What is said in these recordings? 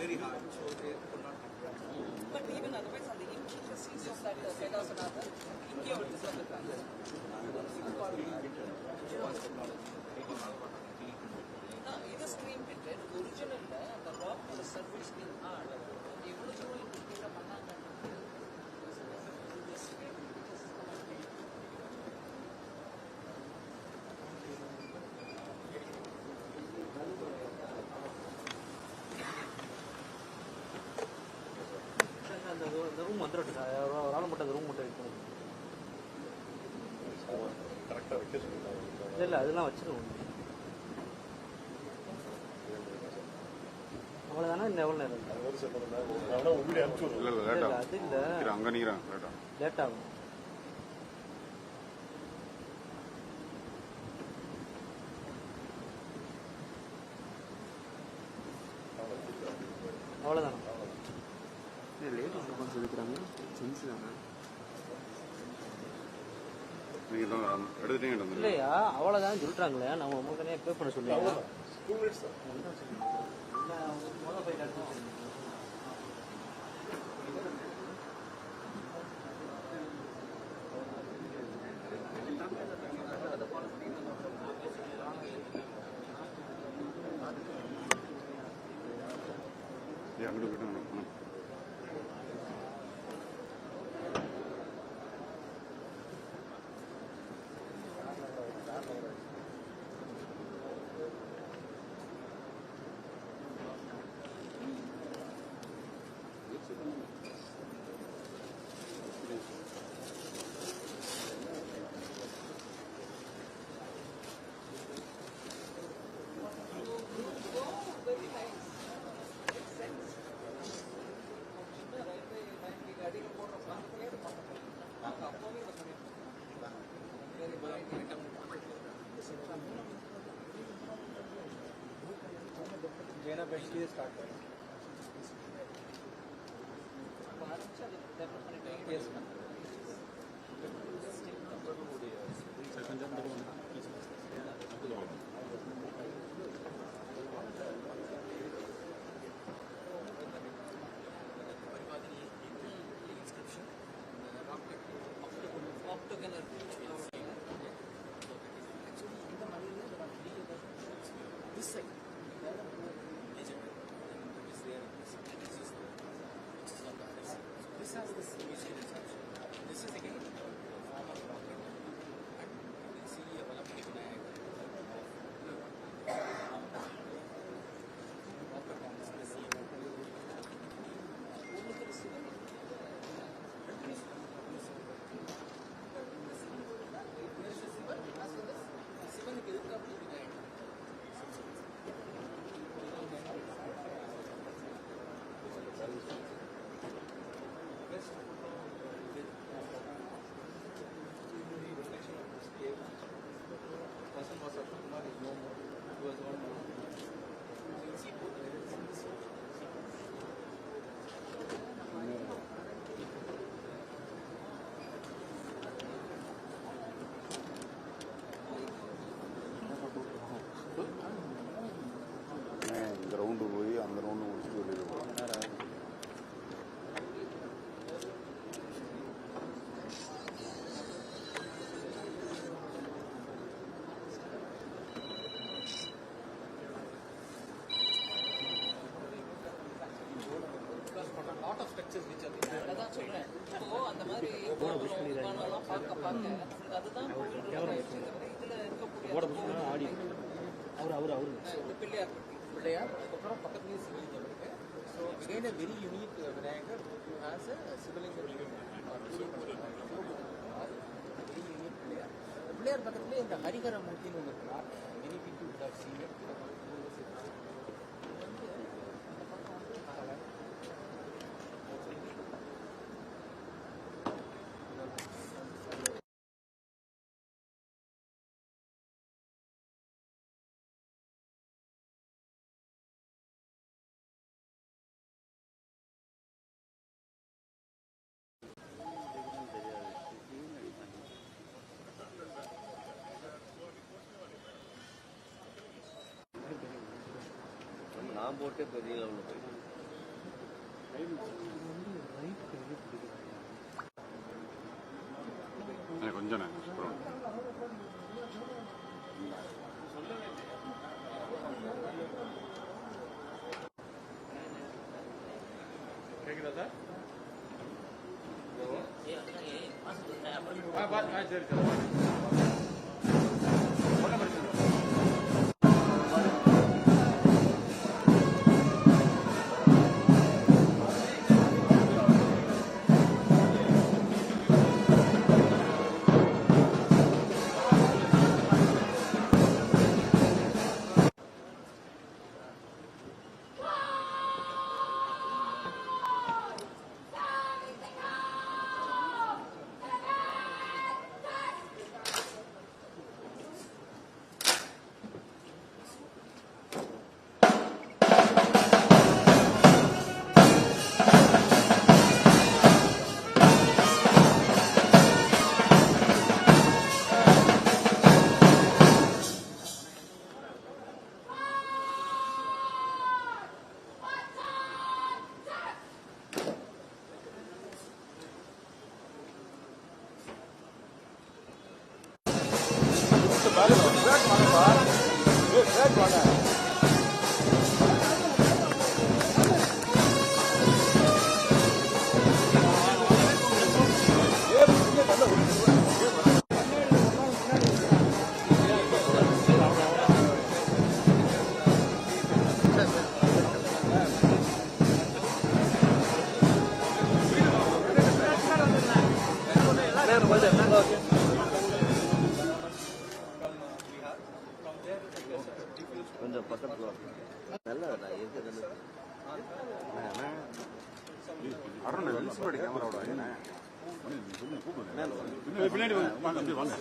very hard, so they could not happen. But even otherwise, on the intricacies of that Vedasana, India would deserve the prize. It is screen printed. Original, the rock or the surface screen hard. The original the room வந்துட்டு ஒரு ஆளு மட்டும் room மட்டும் இருக்கு. கரெக்ட்டா வைக்க சொல்லுங்க. இல்ல அதெல்லாம் வச்சிருவோம். அவ்வளவுதானா இந்த எவ்வளவு நேரம்? ஒரு செகண்ட் தான். அவனா உள்ள அனுப்பிச்சு விடு. இல்ல லேட்டா. அது இல்ல. அங்க நிக்கறான் லேட்டா. லேட் ஆகும். அவ்வளவுதானா? லேட் ஆகும் சொல்லிக்கிறாங்க. சென்ஸ் தானே. நீங்க தான் எடுத்துட்டீங்க. இல்லையா அவ்வளவுதான் சொல்றாங்களே நம்ம உங்களுக்கு பே பண்ண சொல்லுங்க. 2 minutes தான். அங்கிட்டு போயிட்டு start. Yes, ma'am. This side. This has the CBC reception. This is again form of rocket. And you can see a Olympic flag of the Congress in the sea. இந்த ரவுண்டு போய் அந்த round முடிச்சுட்டு வெளியில் போகலாம். lot of structures which are there. அதான் சொல்றேன். இப்போ அந்த மாதிரி விமானம்லாம் பார்க்க அதுதான் இதுல இருக்கக்கூடிய ஆடி அவரு பிள்ளையார் அதுக்கப்புறம் பக்கத்துலேயே சிவலிங்கம் இருக்கு. So again a very unique Vinayagar who has a Sivalingam very unique Pillaiyar. Pillaiyar பக்கத்துலேயே இந்த ஹரிஹர மூர்த்தின்னு ஒன்று இருக்கு. many people would have seen it. நான் போட்டு பெரிய லெவலில் போயிட்டு கொஞ்சம் கேக்குதா சார்? சரி கொஞ்சம் பக்கத்துல நல்ல கேமராவோட பின்னாடி வாங்க வாங்க.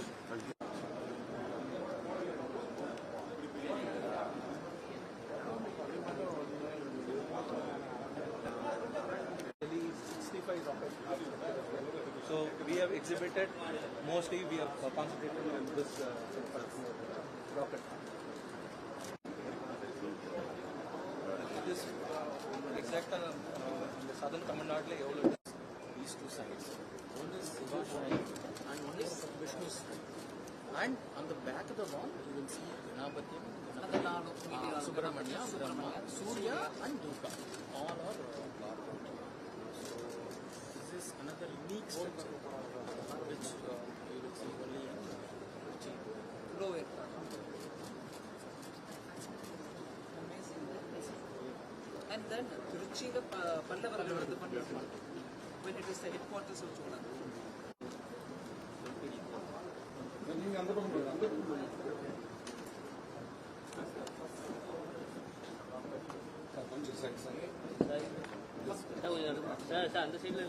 So we have exhibited, mostly we have concentrated on this rocket. This exact in the southern Tamil Nadu, these two sides. One is Shiva's side and one is Vishnu's side. And on the back of the wall, you will see Ganapati, Subramanya, Brahma, Surya and Durga. All are this is another unique structure which you will see only in Trichy. And then Trichy the Pallava when it is the headquarters of Chola. அந்த சைடுல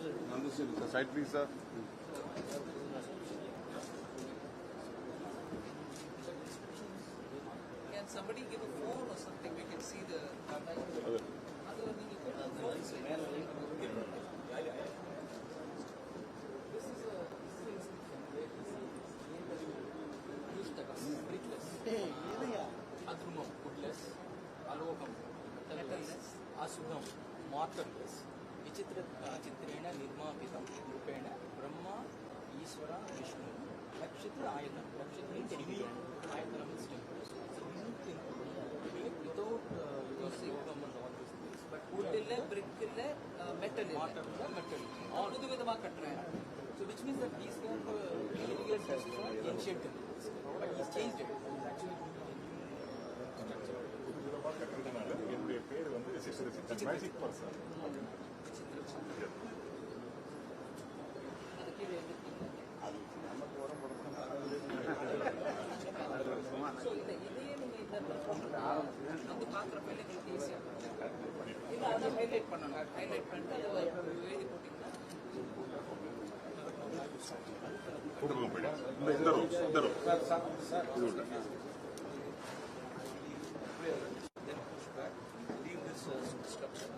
side please sir. Can somebody give a phone or something? We can see the. Adrumam, goodness, Alokam, metalness, Asugam, martyrless, Vichitra Chitrena, Nirma Pitam, Rupena, Brahma, Iswara, Vishnu, Lakshitra Ayatam, Lakshitra Ayatam is temples. It's a unique thing without Yogam and all these things. But Wood brick metal metal. all pudu vidama kattraya. So which means that these kind of illegal texts are ancient temples. But he's changed it. It's actually என்னுடைய பேர் வந்து magic person. வந்து பார்க்குறப்ப எங்களுக்கு ஈஸியாக இல்லை அதை highlight பண்ணணும். ஹைலைட் பண்ணிட்டு அதை எழுதி போட்டிங்கன்னா கூட்டுங்க போயிட்டு இந்த room then push back, leave this structure,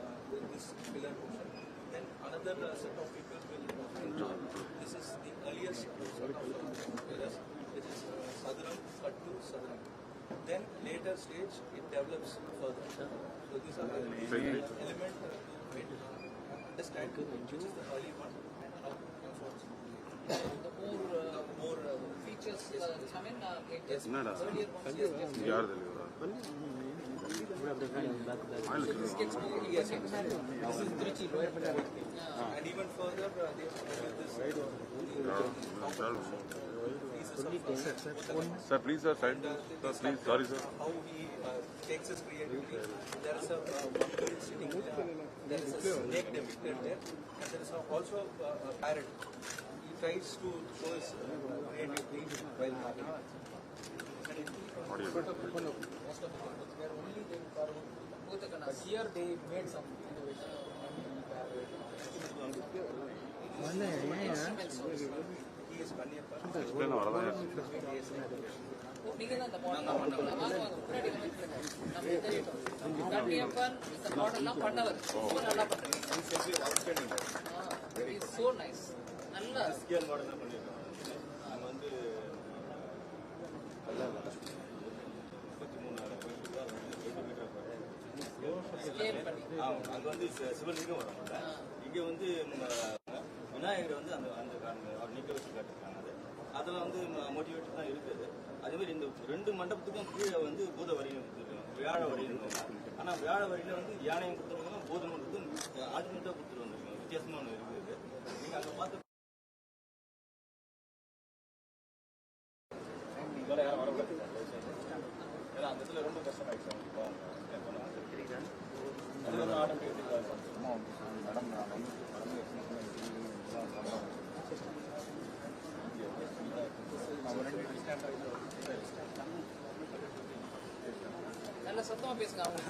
this pillar portion. Then another set of people will enter. This is the earliest set of pillars, which is Sadram, Kattu, Sadram. Then later stage it develops further. So these are the element to it. understand which is the early one and how The more features come in, latest என்னடா earlier ones just யார் தெளிவா this gets more years. this is Trichy lower Punjab. And even further they have this Sir, please, sir, side. Sir, please, sorry, sir. how he takes his creativity. There is a one bird sitting there is a snake depicted there, and there is also a parrot. He tries to show his creativity while having it. Most of the photos were only they carved, but here they made some innovation. He is Kanyappa. Explain வரதான் நீங்க தான் இந்த model வாங்க முன்னாடி நம்ம கண்ணியப்பன் இந்த மாடல்லாம் பண்ணவர் ரொம்ப நல்லா பண்றீங்க. It's so nice. நல்ல ஸ்கேல் மாடல் தான் பண்ணிருக்கோம். நாங்க வந்து 33 ஸ்கேல் பண்ணி அங்க வந்து சிவலிங்கம் வரும். இங்க வந்து விநாயகர் வந்து அந்த அவர் நிக்க வச்சு காட்டிருக்காங்க. அதில் வந்து மோட்டிவேட் தான் இருக்குது. அதே மாதிரி இந்த 2 மண்டபத்துக்கும் கீழே வந்து பூத வரியும் கொடுத்துருக்காங்க, வியாழ வரியும். ஆனால் வியாழ வரியில வந்து யானையும் கொடுத்துருக்காங்க, பூதம் கொடுத்து ஆல்டர்னேட்டாக கொடுத்துட்டு வந்திருக்காங்க. வித்தியாசமாக ஒன்று இருக்குது. நீங்கள் அங்கே பார்த்து இதோட யாரும் வரக்கூடாது. ஏன்னா அந்த இடத்துல ரொம்ப கஷ்டம் ஆயிடுச்சு அவங்களுக்கு. அது வந்து ஆட்டோமேட்டிக்காக மேடம் நான் வந்து நல்ல சத்தமா பேசுங்க. அவங்க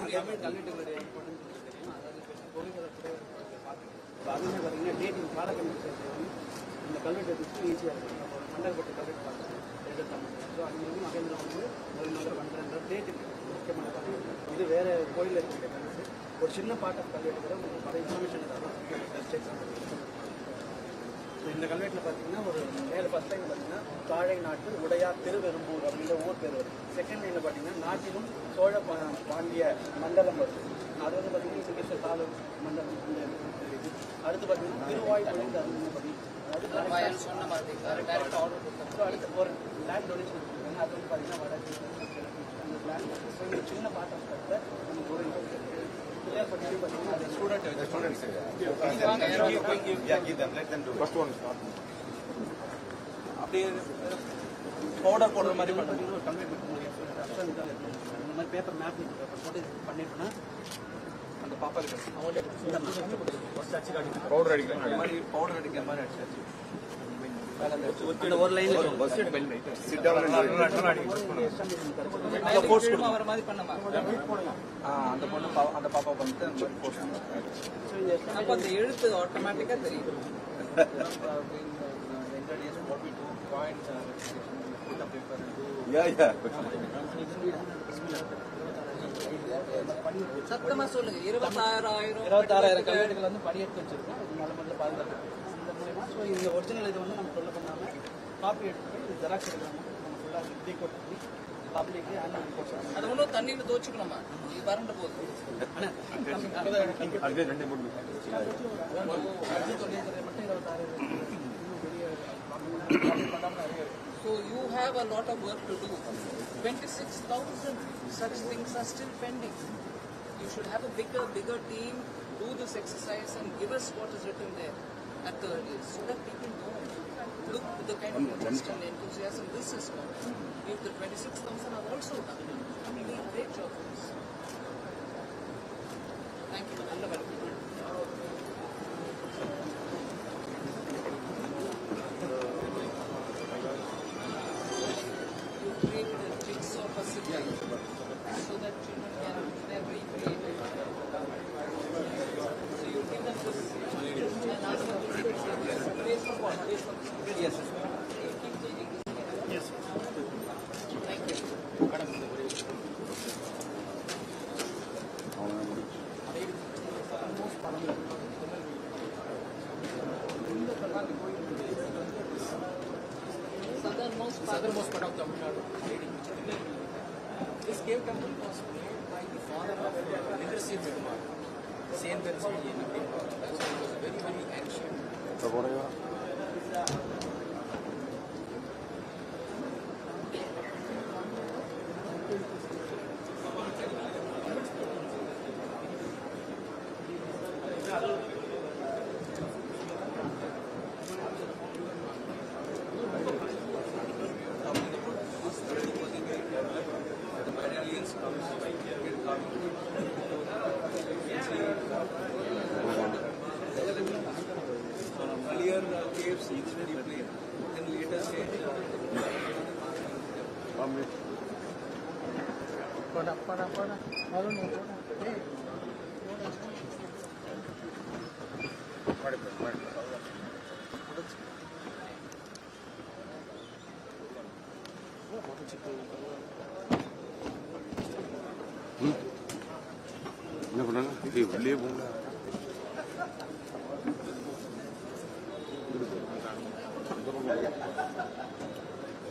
கல்வெட்டுகளுடைய இம்பார்ட்டன்ஸ் தெரியும். அதாவது கோவில்களோட அதுவுமே பார்த்தீங்கன்னா டேட்டிங் காலக்கணிப்பு இந்த கல்வெட்டு எடுத்து ஈஸியாக இருக்கும். நம்ம மண்டல்பட்டு கல்வெட்டு பார்த்து எடுத்தாங்க. ஸோ அது வந்து மகேந்திரம் வந்து 1 டேட்டு முக்கியமான கல்வெட்டு. இது வேறு கோயிலில் இருக்கிற கல்வெட்டு. ஒரு சின்ன பார்ட் ஆஃப் கல்வெட்டு கூட உங்களுக்கு பல இன்ஃபர்மேஷன் தரலாம். இந்த கல்வெட்டில் பார்த்தீங்கன்னா ஒரு மேலே ஃபர்ஸ்ட் லைன் பார்த்தீங்கன்னா காழை நாட்டு உடையார் திருவெரும்பூர் அப்படிங்கிற ஊர் பேர் வருது. செகண்ட் லைனில் பார்த்தீங்கன்னா நாட்டிலும் சோழ பாண்டிய மண்டலம் வருது. அது வந்து பார்த்தீங்கன்னா சிங்கேஸ்வர் தாலு மண்டலம் தெரியுது. அடுத்து பார்த்தீங்கன்னா திருவாய் குறைந்த அருள்படி, அதாவது சொன்ன மாதிரி டைரக்ட் ஆர்டர் கொடுத்தாங்க. ஸோ அடுத்து ஒரு லேண்ட் டொனேஷன் கொடுத்துருக்காங்க. அது வந்து பார்த்தீங்கன்னா வடக்கு அந்த லேண்ட். ஸோ இந்த சின்ன பார்ட் ஆஃப் கல்வெட்டில் நமக்கு ஒரு கிளியர் பண்ணி பார்த்தீங்கன்னா அது ஸ்டூடெண்ட்ஸ் அப்படியே பவுடர் போடுற மாதிரி பண்ணுறது. ஒரு கல்வெட்டு இந்த மாதிரி பேப்பர் மேப் போட்டு பண்ணிட்டோம்னா அந்த பாப்பா கிட்ட பவுடர் அடிக்கிற மாதிரி பவுடர் அடிக்கிற மாதிரி அடிச்சாச்சு. இந்த ஒரு லைன்ல வர மாதிரி பண்ணமா அந்த பொண்ணு அந்த பாப்பா வந்து அந்த மாதிரி போட்டாங்க. அப்ப அந்த எழுத்து ஆட்டோமேட்டிக்கா தெரியும். சத்தமா சொல்லுங்க. 26,000 கல்வெட்டுகள் வந்து படியெடுத்து வச்சிருக்கோம். நல்ல முறையில் பாதுகாப்பு இந்த மூலமா. ஸோ இந்த ஒரிஜினல் இதை வந்து நம்ம சொல்ல பண்ணாமல் காப்பி எடுத்து ஜெராக்ஸ் எடுக்காமல் நம்ம ஃபுல்லாக டீகோட் பண்ணி பப்ளிக்கு ஆன்லைன் ரிப்போர்ட்ஸ் அது ஒன்றும் தண்ணியில துவச்சுக்கணுமா? இது வறண்டு போகுது. So you have a lot of work to do. 26,000 such things are still pending. You should have a bigger team, do this exercise and give us what is written there at the earliest, so that people know. Look at the kind of interest and enthusiasm this is got. If the 26,000 have also done, I mean, a great job for this. Thank you. You created a jigsaw puzzle so that children can very creative. So you give them this and ask them to take it based on what? Based on Yes. you keep taking this. Yes. Thank you. Southernmost part of Tamil Nadu. This cave temple was made by the father of Nirmala Sitharaman. சேர்ந்து சொல்லி எப்படி போவாங்க. So it was very very ancient. Earlier caves it's very plain. Then later stage. என்ன பண்ணாங்க வெளியே போங்க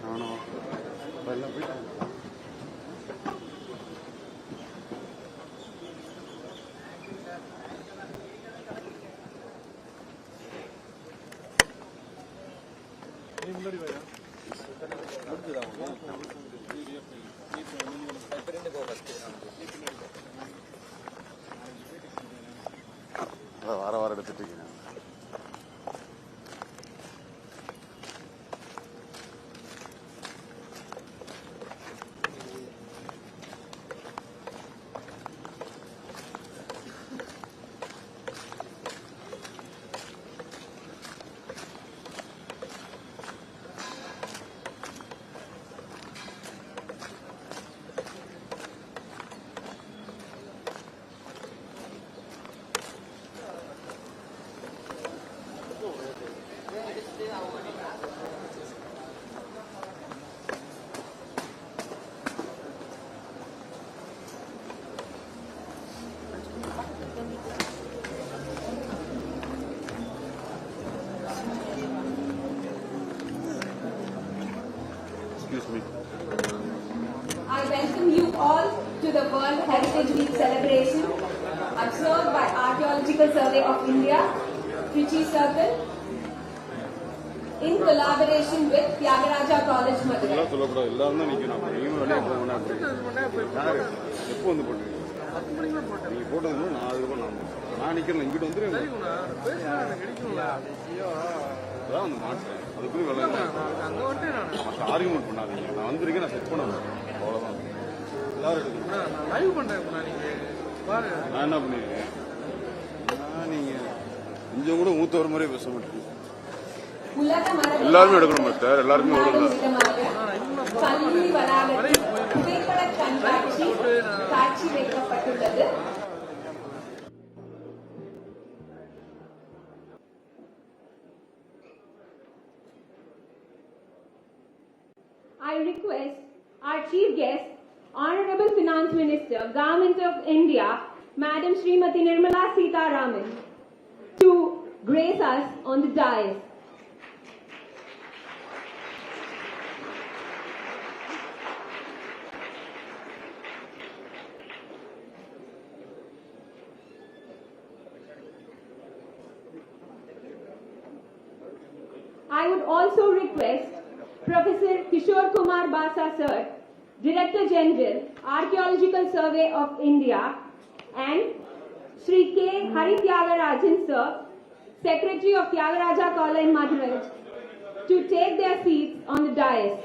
நானும் எல்லாம் போயிட்டாங்க வார வாரம் எடுத்துட்டு இருக்கேன். I welcome you all to the World Heritage Week celebration observed by Archaeological Survey of India, Trichy Circle, in collaboration with Tyagaraja College, Madurai. சொல்லக்கூடாது எல்லாரும் தான் நிற்கணும். நீங்களும் வெளியே போகணும். யாரு எப்போ வந்து போட்டுருக்கீங்க? நீங்கள் போட்டதுன்னு நான் அதுக்கப்புறம் நான் நிற்கிறேன். இங்கிட்டு வந்துடுங்க. அதான் வந்து மாட்டேன். அதுக்குள்ளே வேலை மற்ற ஆர்குமெண்ட் பண்ணாதீங்க. நான் வந்திருக்கேன். நான் செட் பண்ண அவ்வளோதான். எல்லாரும் எடுக்கணும். லைவ் பண்றேன் நான் என்ன பண்ணிருக்கேன்? நீங்கள் கொஞ்சம் கூட மூத்தவர் மாதிரியே பேச மாட்டேங்க. எல்லாருமே எடுக்கணும் சார். எல்லாருமே கல்லூரி வளாகத்தில் புகைப்பட காட்சி வைக்கப்பட்டுள்ளது. I request our chief guest, Honorable Finance Minister, Government of India, Madam Srimati Nirmala Sitharaman, to grace us on the dais. I would also request Professor Kishore Kumar Basa Sir, Director General, Archaeological Survey of India, and Sri K. Hari Tyagarajan Sir, Secretary of Tyagaraja College, Madurai, to take their seats on the dais.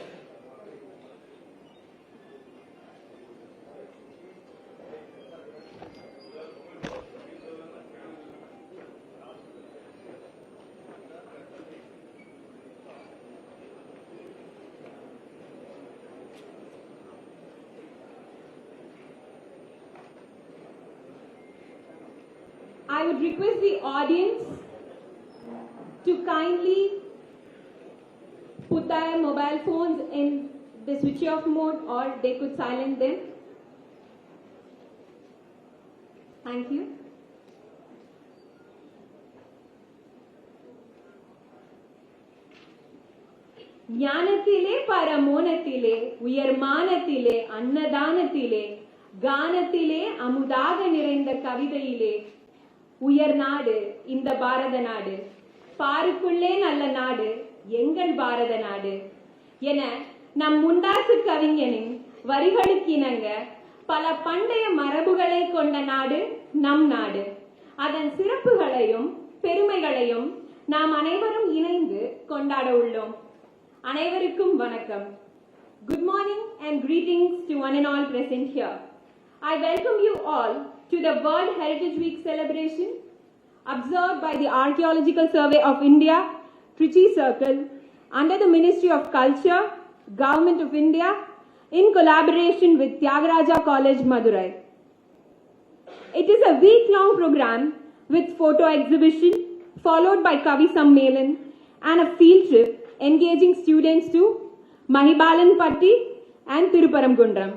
I would request the audience to kindly put their mobile phones in the switch off mode, or they could silence them. Thank you. ஞானத்திலே பரமோனத்திலே உயர்மானத்திலே அன்னதானத்திலே கானத்திலே அமுதாக நிறைந்த கவிதையிலே உயர் நாடு இந்த பாரத நாடு, பாருக்குள்ளே நல்ல நாடு எங்கள் பாரத நாடு என நம் முண்டாசு கவிஞனின் வரிகளுக்கிணங்க பல பண்டைய மரபுகளை கொண்ட நாடு நம் நாடு. அதன் சிறப்புகளையும் பெருமைகளையும் நாம் அனைவரும் இணைந்து கொண்டாட உள்ளோம். அனைவருக்கும் வணக்கம். Good morning and greetings to one and all present here. I welcome you all to the World Heritage Week celebration observed by the Archaeological Survey of India, Trichy Circle, under the Ministry of Culture, Government of India, in collaboration with Tyagaraja College, Madurai. It is a week-long program with photo exhibition, followed by Kavi Sammelan and a field trip engaging students to Mahibalanpatti and Thiruparamgundram.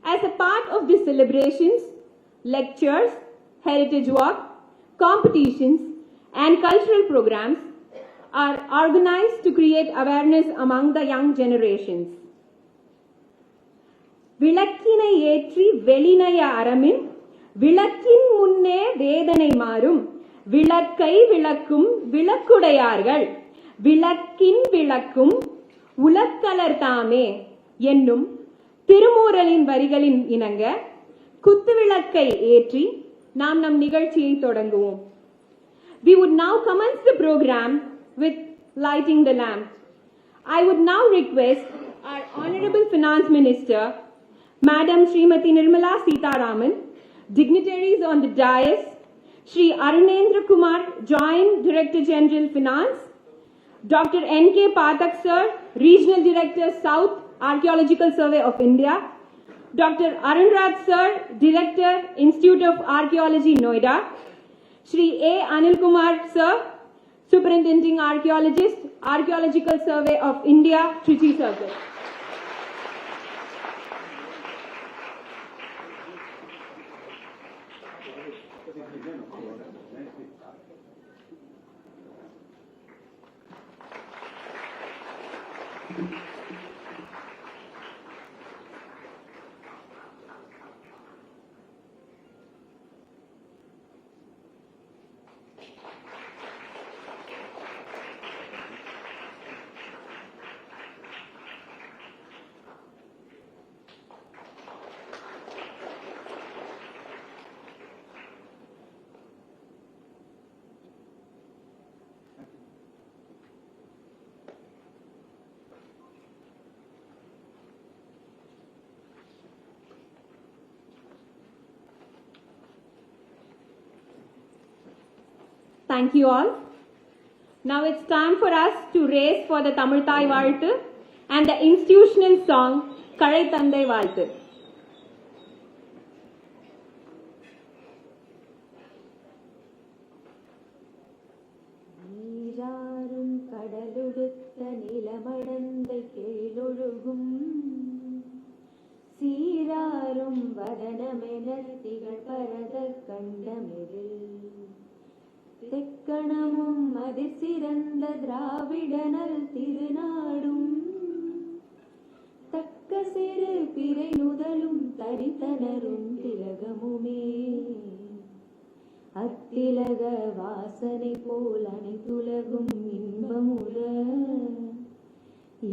As a part of these celebrations, lectures, heritage walk, competitions and cultural programs are organized to create awareness among the young generations. விளக்கினை ஏற்றி வெளிநய அறமின் விளக்கின் முன்னே வேதனை மாறும் விளக்கை விளக்கும் விளக்குடையார்கள் விளக்கின் விளக்கும் உலக்கலர் தாமே என்னும் திருமூரலின் வரிகளின் இணங்க குத்துவிளக்கை ஏற்றி நாம் நம் நிகழ்ச்சியை தொடங்குவோம். We would now commence the program with lighting the lamp. I would now request our Honorable Finance Minister, Madam Srimati Nirmala Sitharaman, dignitaries on the dais, Shri Arunendra Kumar, Joint Director General Finance, Dr. N.K. Pathak Sir, Regional Director South Archaeological Survey of India, Dr. Arunraj Sir, Director Institute of Archaeology, Noida, Shri A. Anil Kumar Sir, Superintending Archaeologist, Archaeological Survey of India, Trichy Circle. Thank you all. Now it's time for us to race for the Tamil Thai Valtu and the institutional song Kalai Thandai Valtu. நீராறும் கடலுடுத்த நிலமடந்தை கேளொழுகும் சீராறும் வதனமென திகழ் பரத கண்டமிரில் தெக்கணமும் அதிர் சிறந்த திராவிடனல் திருநாடும் தக்க சிறு பிறை நுதலும் தரித்தனரும் திலகமுமே அத்திலக வாசனை போல் அனைத்துலகும் இன்பமுற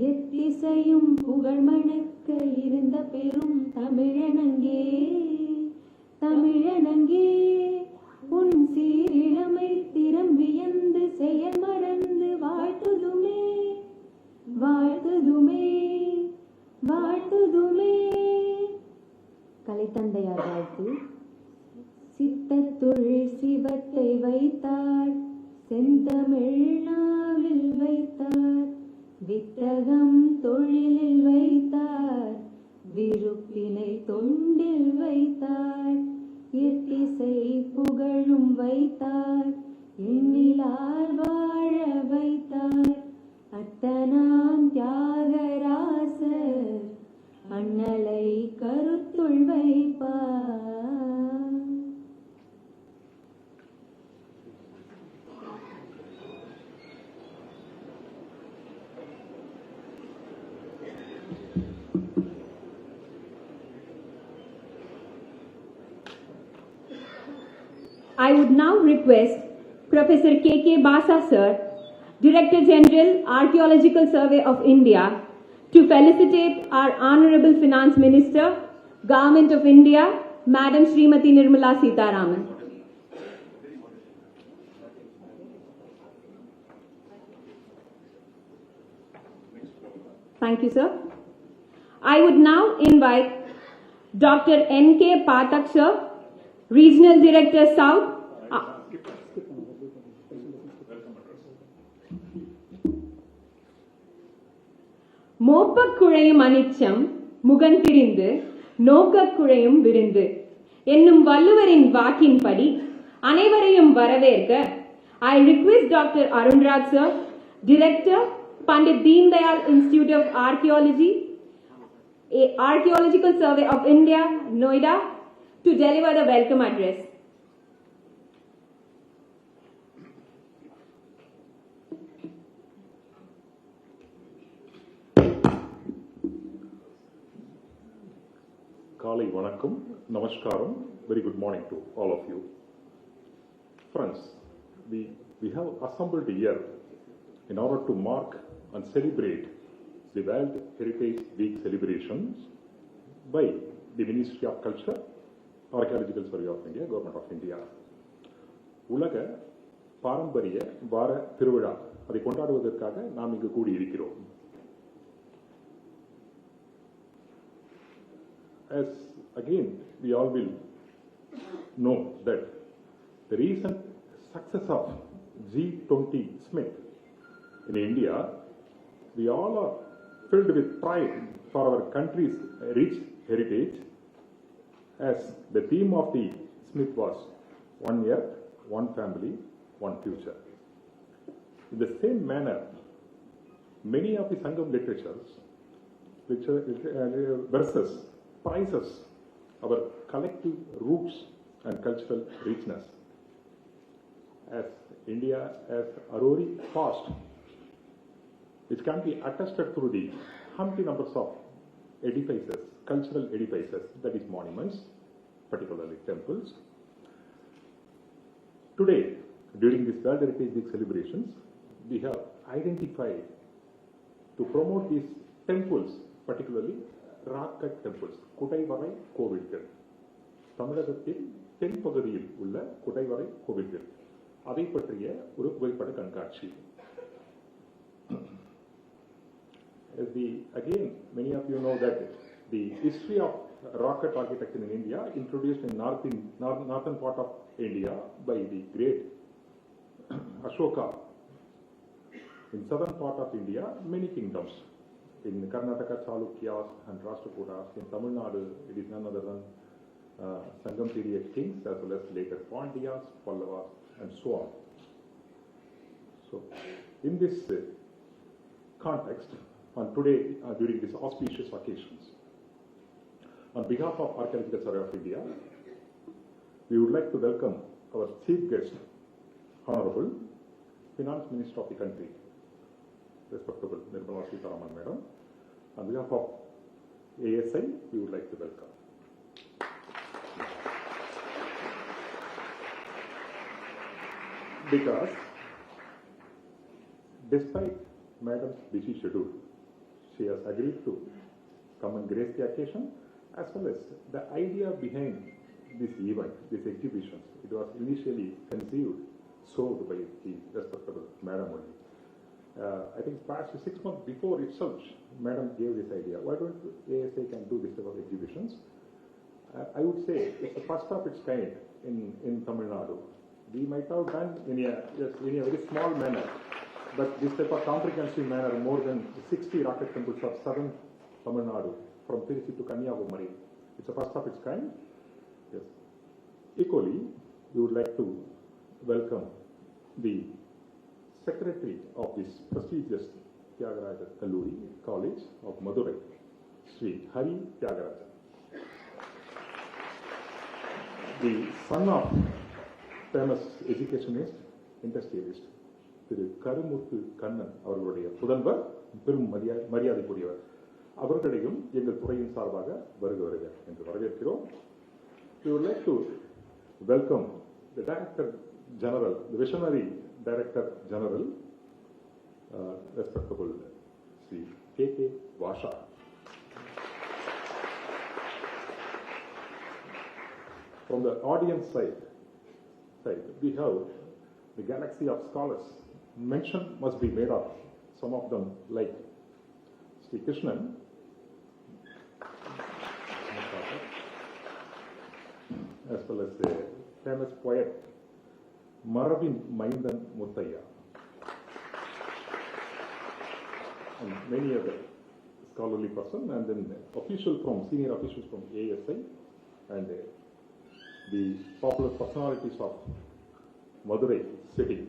எத்திசையும் புகழ் மணக்க இருந்த பெரும் தமிழனங்கே தமிழனங்கே உன் சீரிழமை திறம் வியந்து செயல் மறந்து வாழ்த்துதுமே வாழ்த்துதுமே வாழ்த்துதுமே. கலைத்தந்தையார் வாழ்த்து. சித்தத்துள் சிவத்தை வைத்தார் செந்தமிழ் நாவில் வைத்தார் வித்தகம் தொழிலில் வைத்தார் விருப்பினை தொண்டில் வைத்தார் எத்திசை புகழும் வைத்தார் எண்ணிலார் வாழ வைத்தார் அத்தனான் தியாகராசர் அண்ணலை கருத்துள் வைப்பார். I would now request Professor K.K. Basa Sir, Director General, Archaeological Survey of India, to felicitate our Honorable Finance Minister, Government of India, Madam Srimati Nirmala Sitharaman. Thank you, sir. I would now invite Dr. N.K. Pathak Sir, Regional Director South. மோப்பக்குழையும் அனிச்சம் முகந்திரிந்து நோக்கக்குழையும் விருந்து என்னும் வள்ளுவரின் வாக்கின்படி அனைவரையும் வரவேற்க I request Dr. Arunraj Sir, Director, Pandit Deen Dayal Institute of Archaeology, Archaeological Survey of India, Noida, to deliver the welcome address. Kali Vanakkam, Namaskaram, very good morning to all of you. Friends, we have assembled here in order to mark and celebrate the World Heritage Week celebrations by the Ministry of Culture, Archaeological Survey of India, Government of India. உலக பாரம்பரிய வார திருவிழா அதை கொண்டாடுவதற்காக நாம் இங்கு கூடியிருக்கிறோம். As again, we all will know that the recent success of G20 Summit in India, we all are filled with pride for our country's rich heritage, as the theme of the summit was One Earth, One Family, One Future. In the same manner, many of the Sangam literatures verses prizes our collective roots and cultural richness. As India has a roaring past, which can be attested through the humpty numbers of edifices, cultural edifices, that is monuments, particularly temples. Today, during this World Heritage Week celebrations, we have identified to promote these temples, particularly rock cut temples, குடைவரை கோவில்கள். தமிழகத்தில் தென்பகுதியில் உள்ள குடைவரை கோவில்கள், அதை பற்றிய ஒரு புகைப்பட கண்காட்சி. Again, many of you know that the history of rocket architecture in India introduced in northern part of India by the great Ashoka. In southern part of India, many kingdoms. In Karnataka, Chalukyas and Rashtrakutas. In Tamil Nadu, it is none other than Sangam period kings, as well as later Pandyas, Pallavas, and so on. So, in this context, and today, during these auspicious occasions, on behalf of Archaeological Survey of India, we would like to welcome our chief guest, Honorable Finance Minister of the country, respectable Nirmala Sitharaman Madam. On behalf of ASI, we would like to welcome. Because despite Madam's busy schedule, she has agreed to come and grace the occasion, as well as the idea behind this event, this exhibition. It was initially conceived, sold by the respectable Madam only. I think past 6 months before itself, Madam gave this idea. Why don't ASI can do this type of exhibitions? I would say it's the first of its kind in Tamil Nadu. We might have done in a very small manner, but this type of comprehensive manner, more than 60 rocket temples of southern Tamil Nadu, from Tirupati to Kanyakumari. It's the first of its kind. Yes. Equally, we would like to welcome the Secretary of this prestigious Tyagaraja Kalluri College of Madurai, Sri Hari Tyagaraja. The son of famous educationist, industrialist, திரு கருமுத்து கண்ணன் அவர்களுடைய புதல்வர், பெரும் மரியாதைக்குரியவர். அவர்களையும் எங்கள் துறையின் சார்பாக வருக வருக என்று வரவேற்கிறோம். We would like to welcome the Director General, the Visionary Director General, respectable Sri K.K. Vasha. From the audience side, we have the galaxy of scholars. Mention must be made of some of them, like Sri Krishnan, as well as the famous poet Maravin Maindan Muttaya, and many other scholarly person, and then senior officials from ASI, and the popular personalities of Madurai city,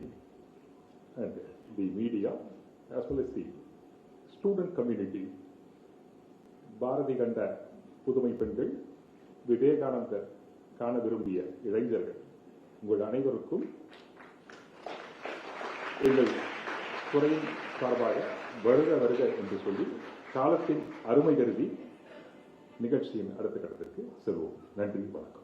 and the media, as well as the student community, Bharathi கண்ட புதுமை பெண்கள், விவேகானந்தர் காண விரும்பிய இளைஞர்கள், உங்கள் அனைவருக்கும் எங்கள் துறையின் சார்பாக வருக வருக என்று சொல்லி காலத்தின் அருமை கருதி நிகழ்ச்சியின் அடுத்த கட்டத்திற்கு செல்வோம். நன்றி, வணக்கம்.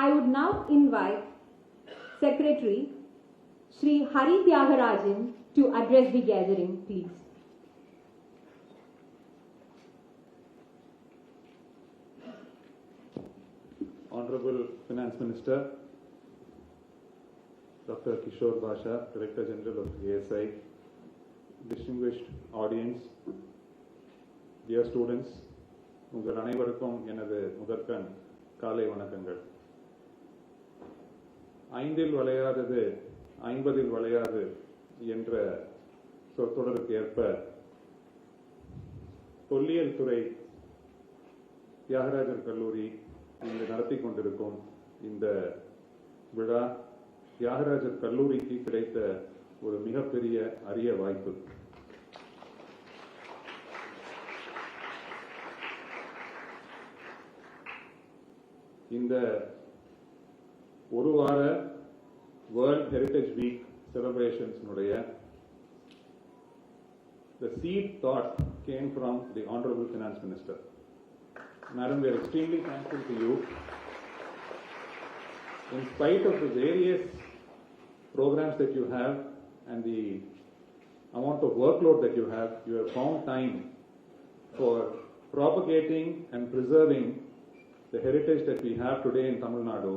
I would now invite Secretary Sri Hari Tyagarajan to address the gathering, please. Honorable Finance Minister, Dr. Kishore Basha, Director General of ASI, distinguished audience, dear students, உங்கள் அனைவருக்கும் எனது முதற்கண் காலை வணக்கங்கள். 5இல் வளையாதது 50இல் வளையாது என்ற சொற்றொடருக்கு ஏற்ப தொல்லியல் துறை தியாகராஜர் கல்லூரி இங்கு நடத்தி கொண்டிருக்கும் இந்த விழா தியாகராஜர் கல்லூரிக்கு கிடைத்த ஒரு மிகப்பெரிய அரிய வாய்ப்பு. இந்த ஒரு வார world heritage week celebrations the seed thought came from the Honorable Finance Minister. Madam, we are extremely thankful to you. In spite of the various programs that you have and the amount of workload that you have found time for propagating and preserving the heritage that we have today in Tamil Nadu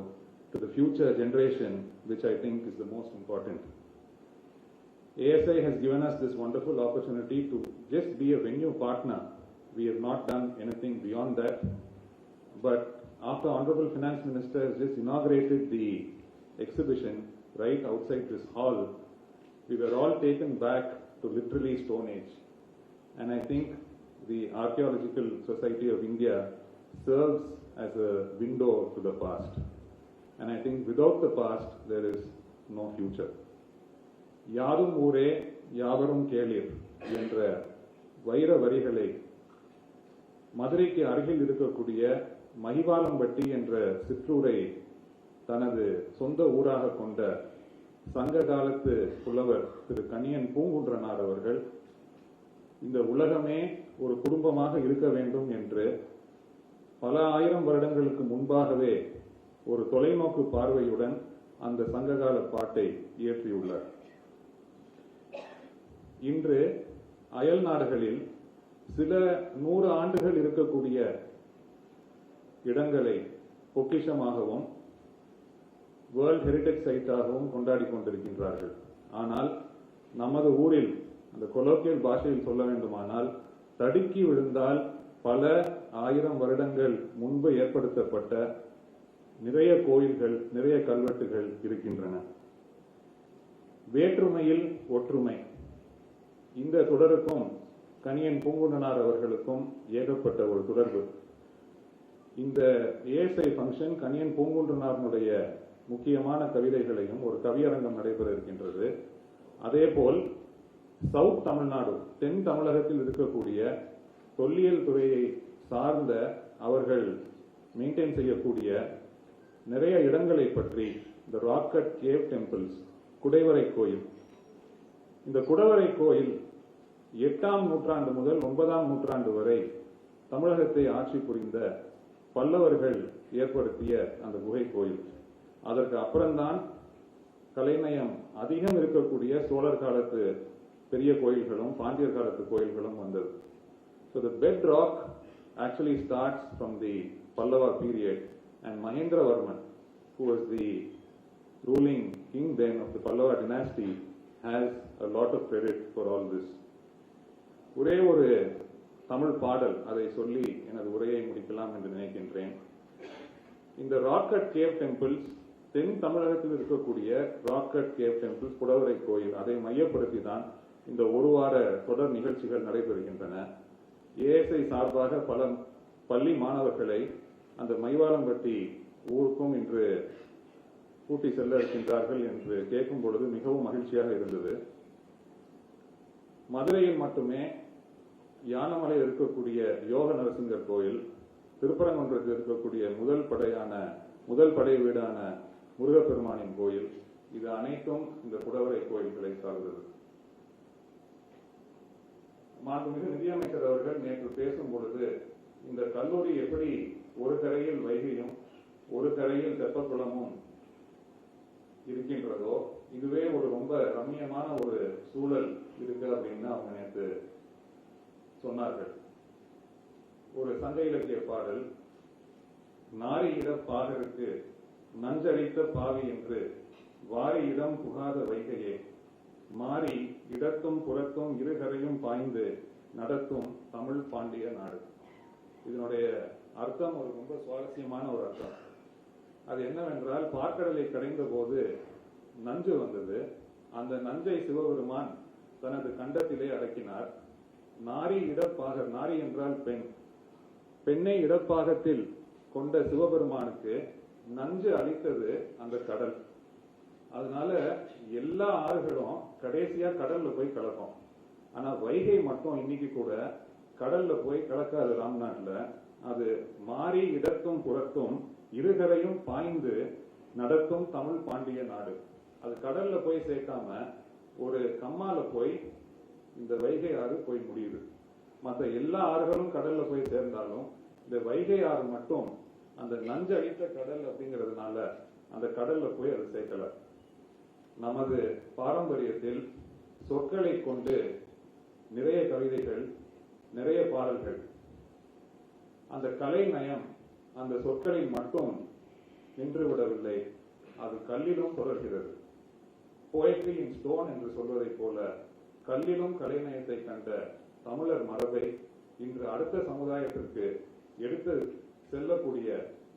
to the future generation, which I think is the most important. ASI has given us this wonderful opportunity to just be a venue partner. We have not done anything beyond that. But after Honorable Finance Minister has just inaugurated the exhibition right outside this hall, we were all taken back to literally Stone Age. And I think the Archaeological Society of India serves as a window to the past. And I think without the past, there is no future. யாரும் ஊரே யாவரும் கேளீர் என்ற வைர வரிகளை மதுரைக்கு அருகில் இருக்கக்கூடிய மகிவாலம்பட்டி என்ற சிற்றூரை தனது சொந்த ஊராக கொண்ட சங்க காலத்து புலவர் திரு கணியன் பூங்குன்றனார் அவர்கள் இந்த உலகமே ஒரு குடும்பமாக இருக்க வேண்டும் என்று பல ஆயிரம் வருடங்களுக்கு முன்பாகவே ஒரு தொலைநோக்கு பார்வையுடன் அந்த சங்ககால பாட்டை இயற்றியுள்ளார். இன்று அயல் நாடுகளில் சில 100 ஆண்டுகள் இருக்கக்கூடிய இடங்களை பொக்கிஷமாகவும் வேர்ல்ட் ஹெரிட்டேஜ் சைட்டாகவும் கொண்டாடி கொண்டிருக்கின்றார்கள். ஆனால் நமது ஊரில் அந்த கொலோக்கியல் பாஷையில் சொல்ல வேண்டுமானால் தடுக்கி விழுந்தால் பல ஆயிரம் வருடங்கள் முன்பு ஏற்படுத்தப்பட்ட நிறைய கோயில்கள், நிறைய கல்வெட்டுகள் இருக்கின்றன. வேற்றுமையில் ஒற்றுமை. இந்த தொடருக்கும் கணியன் பூங்குன்றனார் அவர்களுக்கும் ஏகப்பட்ட ஒரு தொடர்பு. இந்த ஏஎஸ்ஐ ஃபங்க்ஷன் கணியன் பூங்குன்றனாருடைய முக்கியமான கவிதைகளையும் ஒரு கவியரங்கம் நடைபெற இருக்கின்றது. அதேபோல் சவுத் தமிழ்நாடு, தென் தமிழகத்தில் இருக்கக்கூடிய தொல்லியல் துறையை சார்ந்த அவர்கள் மெயின்டைன் செய்யக்கூடிய நிறைய இடங்களை பற்றி இந்த ராக்கட் கேவ் டெம்பிள்ஸ், குடைவரை கோயில், இந்த குடைவரை கோயில் 8ஆம் நூற்றாண்டு முதல் 9ஆம் நூற்றாண்டு வரை தமிழகத்தை ஆட்சி புரிந்த பல்லவர்கள் ஏற்படுத்திய அந்த குகை கோயில். அதற்கு அப்புறம்தான் கலைநயம் அதிகம் இருக்கக்கூடிய சோழர் காலத்து பெரிய கோயில்களும் பாண்டியர் காலத்து கோயில்களும் வந்தது. So the bedrock actually starts from the Pallava period, and Mahendravarman, who was the ruling king then of the Pallava dynasty, has a lot of credit for all this. ஒரே ஒரு தமிழ் பாடல் அதை சொல்லி எனது உரையை முடிக்கலாம் என்று நினைக்கின்றேன். இந்த ராக் கட் கேவ் டெம்பிள்ஸ், தென் தமிழகத்தில் இருக்கக்கூடிய ராக் கட் கேவ் டெம்பிள்ஸ், குடவரை கோயில், அதை மையப்படுத்தி தான் இந்த ஒரு வார தொடர் நிகழ்ச்சிகள் நடைபெறுகின்றன. ஏஎஸ்ஐ சார்பாக பல பள்ளி மாணவர்களை அந்த மைவாலம்பட்டி ஊருக்கும் இன்று கூட்டி செல்ல இருக்கின்றார்கள் என்று கேட்கும் பொழுது மிகவும் மகிழ்ச்சியாக இருந்தது. மதுரையில் மட்டுமே யானமலையில் இருக்கக்கூடிய யோக நரசிங்கர் கோயில், திருப்பரங்குன்றத்தில் இருக்கக்கூடிய முதல் படை வீடான முருகப்பெருமானின் கோயில், இது அனைத்தும் இந்த குடவரை கோயில்களை சார்ந்தது. மாண்புமிகு நிதியமைச்சர் அவர்கள் நேற்று பேசும் பொழுது இந்த கல்லூரி எப்படி ஒரு கரையில் வைகையும் ஒரு கரையில் தெப்பக்குளமும் இருக்கின்றதோ, இதுவே ஒரு ரொம்ப ரம்மியமான ஒரு சூழல் இருக்கு அப்படின்னு அவங்க நேற்று சொன்னார்கள். ஒரு சங்க இலக்கிய பாடல், நாரியிட பாகருக்கு நஞ்சளித்த பாவி என்று வாரி இடம் புகாத வைகையே மாறி இடத்தும் புறத்தும் இருகரையும் பாய்ந்து நடத்தும் தமிழ் பாண்டிய நாடு. இதனுடைய அர்த்தம் ஒரு ரொம்ப சுவாரஸ்யமான ஒரு அர்த்தம். அது என்னவென்றால், பார்க்கடலை கடைந்த போது நஞ்சு வந்தது. அந்த நஞ்சை சிவபெருமான் தனது கண்டத்திலே அடக்கினார். நாரி இடப்பாகர், நாரி என்றால் பெண், பெண்ணை இடப்பாகத்தில் கொண்ட சிவபெருமானுக்கு நஞ்சு அளித்தது அந்த கடல். அதனால எல்லா ஆறுகளும் கடைசியா கடல்ல போய் கலக்கும். ஆனா வைகை மட்டும் இன்னைக்கு கூட கடல்ல போய் கலக்காது. ராம்நாட்ல அது மாறி இடத்தும் புறத்தும் இருகரையும் பாய்ந்து நடத்தும் தமிழ் பாண்டிய நாடு. அது கடல்ல போய் சேர்க்காம ஒரு கம்மால போய் இந்த வைகை ஆறு போய் முடியுது. மற்ற எல்லா ஆறுகளும் கடல்ல போய் சேர்ந்தாலும் இந்த வைகை ஆறு மட்டும் அந்த நஞ்சு அழித்த கடல் அப்படிங்கிறதுனால அந்த கடல்ல போய் அது சேர்க்கல. நமது பாரம்பரியத்தில் சொற்களை கொண்டு நிறைய கவிதைகள், நிறைய பாடல்கள், அந்த கலை நயம் அந்த சொற்களில் மட்டும் நின்றுவிடவில்லை, அது கல்லிலும் தொடர்கிறது. போயட்ரி இன் ஸ்டோன் என்று சொல்வதை போல கல்லிலும் கலைநயத்தை கண்ட தமிழர் மரபை இன்று அடுத்த சமுதாயத்திற்கு எடுத்து செல்லக்கூடிய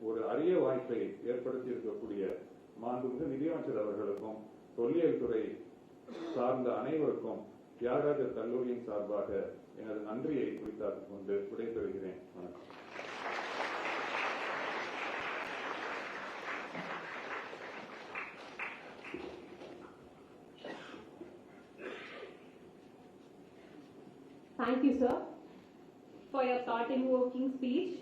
ஒரு அரிய வாய்ப்பை ஏற்படுத்தி இருக்கக்கூடிய மாண்புமிகு நிதியமைச்சர் அவர்களுக்கும் தொல்லியல் துறை சார்ந்த அனைவருக்கும் தியாகராஜர் கல்லூரியின் சார்பாக எனது நன்றியை குறித்தாக்கிக் கொண்டு விடைபெறுகிறேன். வணக்கம். Thank you, sir, for your thought-provoking speech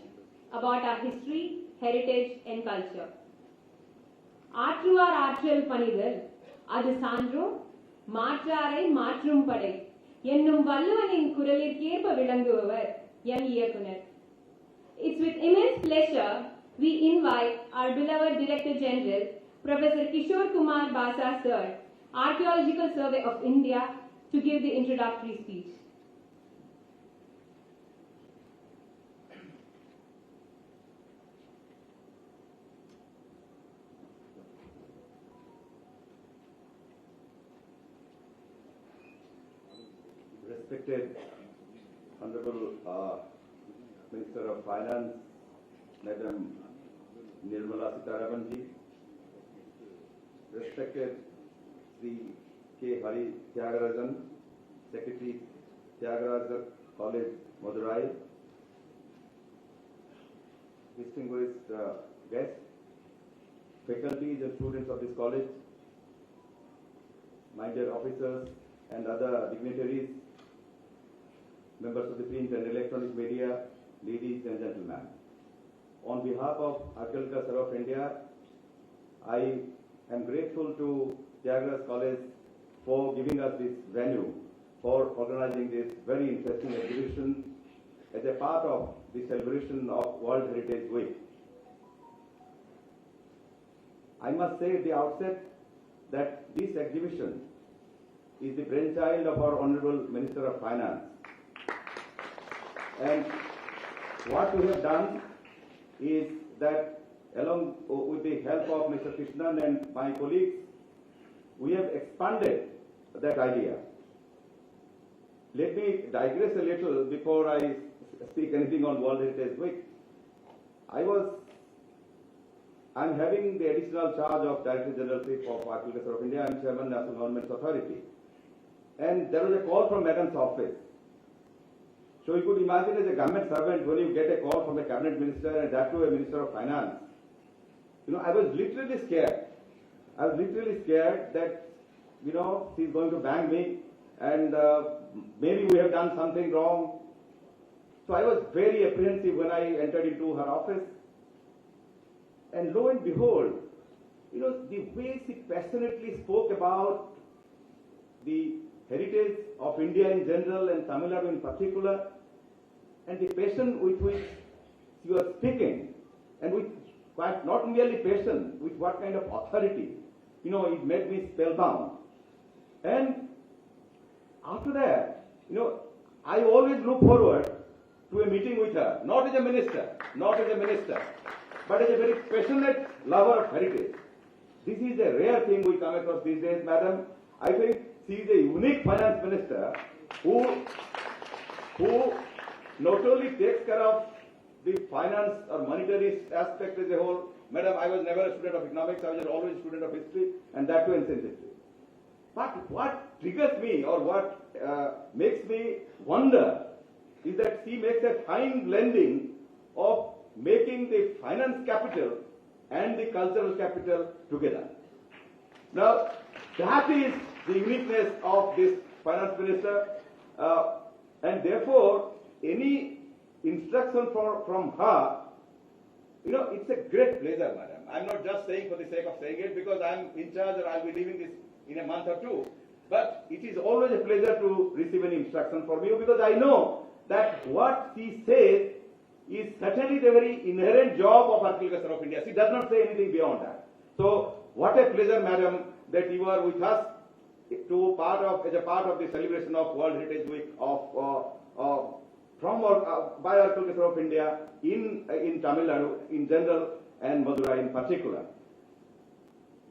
about our history, heritage and culture. ஆற்றுவார் ஆற்றல் பணிதல் அது சான்றோர் மாற்றாரை மாற்றும் படை என்னும் வள்ளுவனின் குரலிற்கேற்ப விளங்குபவர் எம் இயக்குனர். It's with immense pleasure we invite our beloved Director General, Professor Kishore Kumar Basa Sir, Archaeological Survey of India, to give the introductory speech. Respected Honorable Minister of Finance, Madam Nirmala Sitharaman ji, respected Sri K. Hari Tyagarajan, Secretary Tyagaraja College, Madurai, distinguished guests, faculties and students of this college, my dear officers and other dignitaries, members of the print and electronic media, ladies and gentlemen. On behalf of Archaeological Survey of India, I am grateful to Tyagaraja College for giving us this venue for organizing this very interesting exhibition as a part of the celebration of World Heritage Week. I must say at the outset that this exhibition is the brainchild of our Honorable Minister of Finance. And what we have done is that along with the help of Mr. Krishnan and my colleagues, we have expanded that idea. Let me digress a little before I speak anything on World Heritage Week. I'm having the additional charge of Director Generalship of Architecture of India and Chairman National Government Authority. And there was a call from Madam's office. So you could imagine as a government servant when you get a call from a cabinet minister and that too a minister of finance. I was literally scared. I was literally scared that, she's going to bang me and maybe we have done something wrong. So I was very apprehensive when I entered into her office. And lo and behold, the way she passionately spoke about the heritage of India in general and Tamil Nadu in particular, and the passion with which she was speaking, and with quite not merely passion, with what kind of authority, it made me spellbound. And after that, I always look forward to a meeting with her, not as a minister, but as a very passionate lover of heritage. This is a rare thing we come across these days, madam. I think she is a unique finance minister who not only takes care of the finance or monetary aspect as a whole. Madam, I was never a student of economics, I was always a student of history, and that too ancient history. But what triggers me or what makes me wonder is that she makes a fine blending of making the finance capital and the cultural capital together. Now, that is the uniqueness of this finance minister, and therefore, any instruction from her, it's a great pleasure, madam. I'm not just saying for the sake of saying it because I'm in charge or I'll be leaving this in a month or two. But it is always a pleasure to receive any instruction from you because I know that what she says is certainly the very inherent job of Architecture of India. She does not say anything beyond that. So, what a pleasure, madam, that you are with us as a part of the celebration of World Heritage Week by Architecture of India in Tamil Nadu in general and Madurai in particular.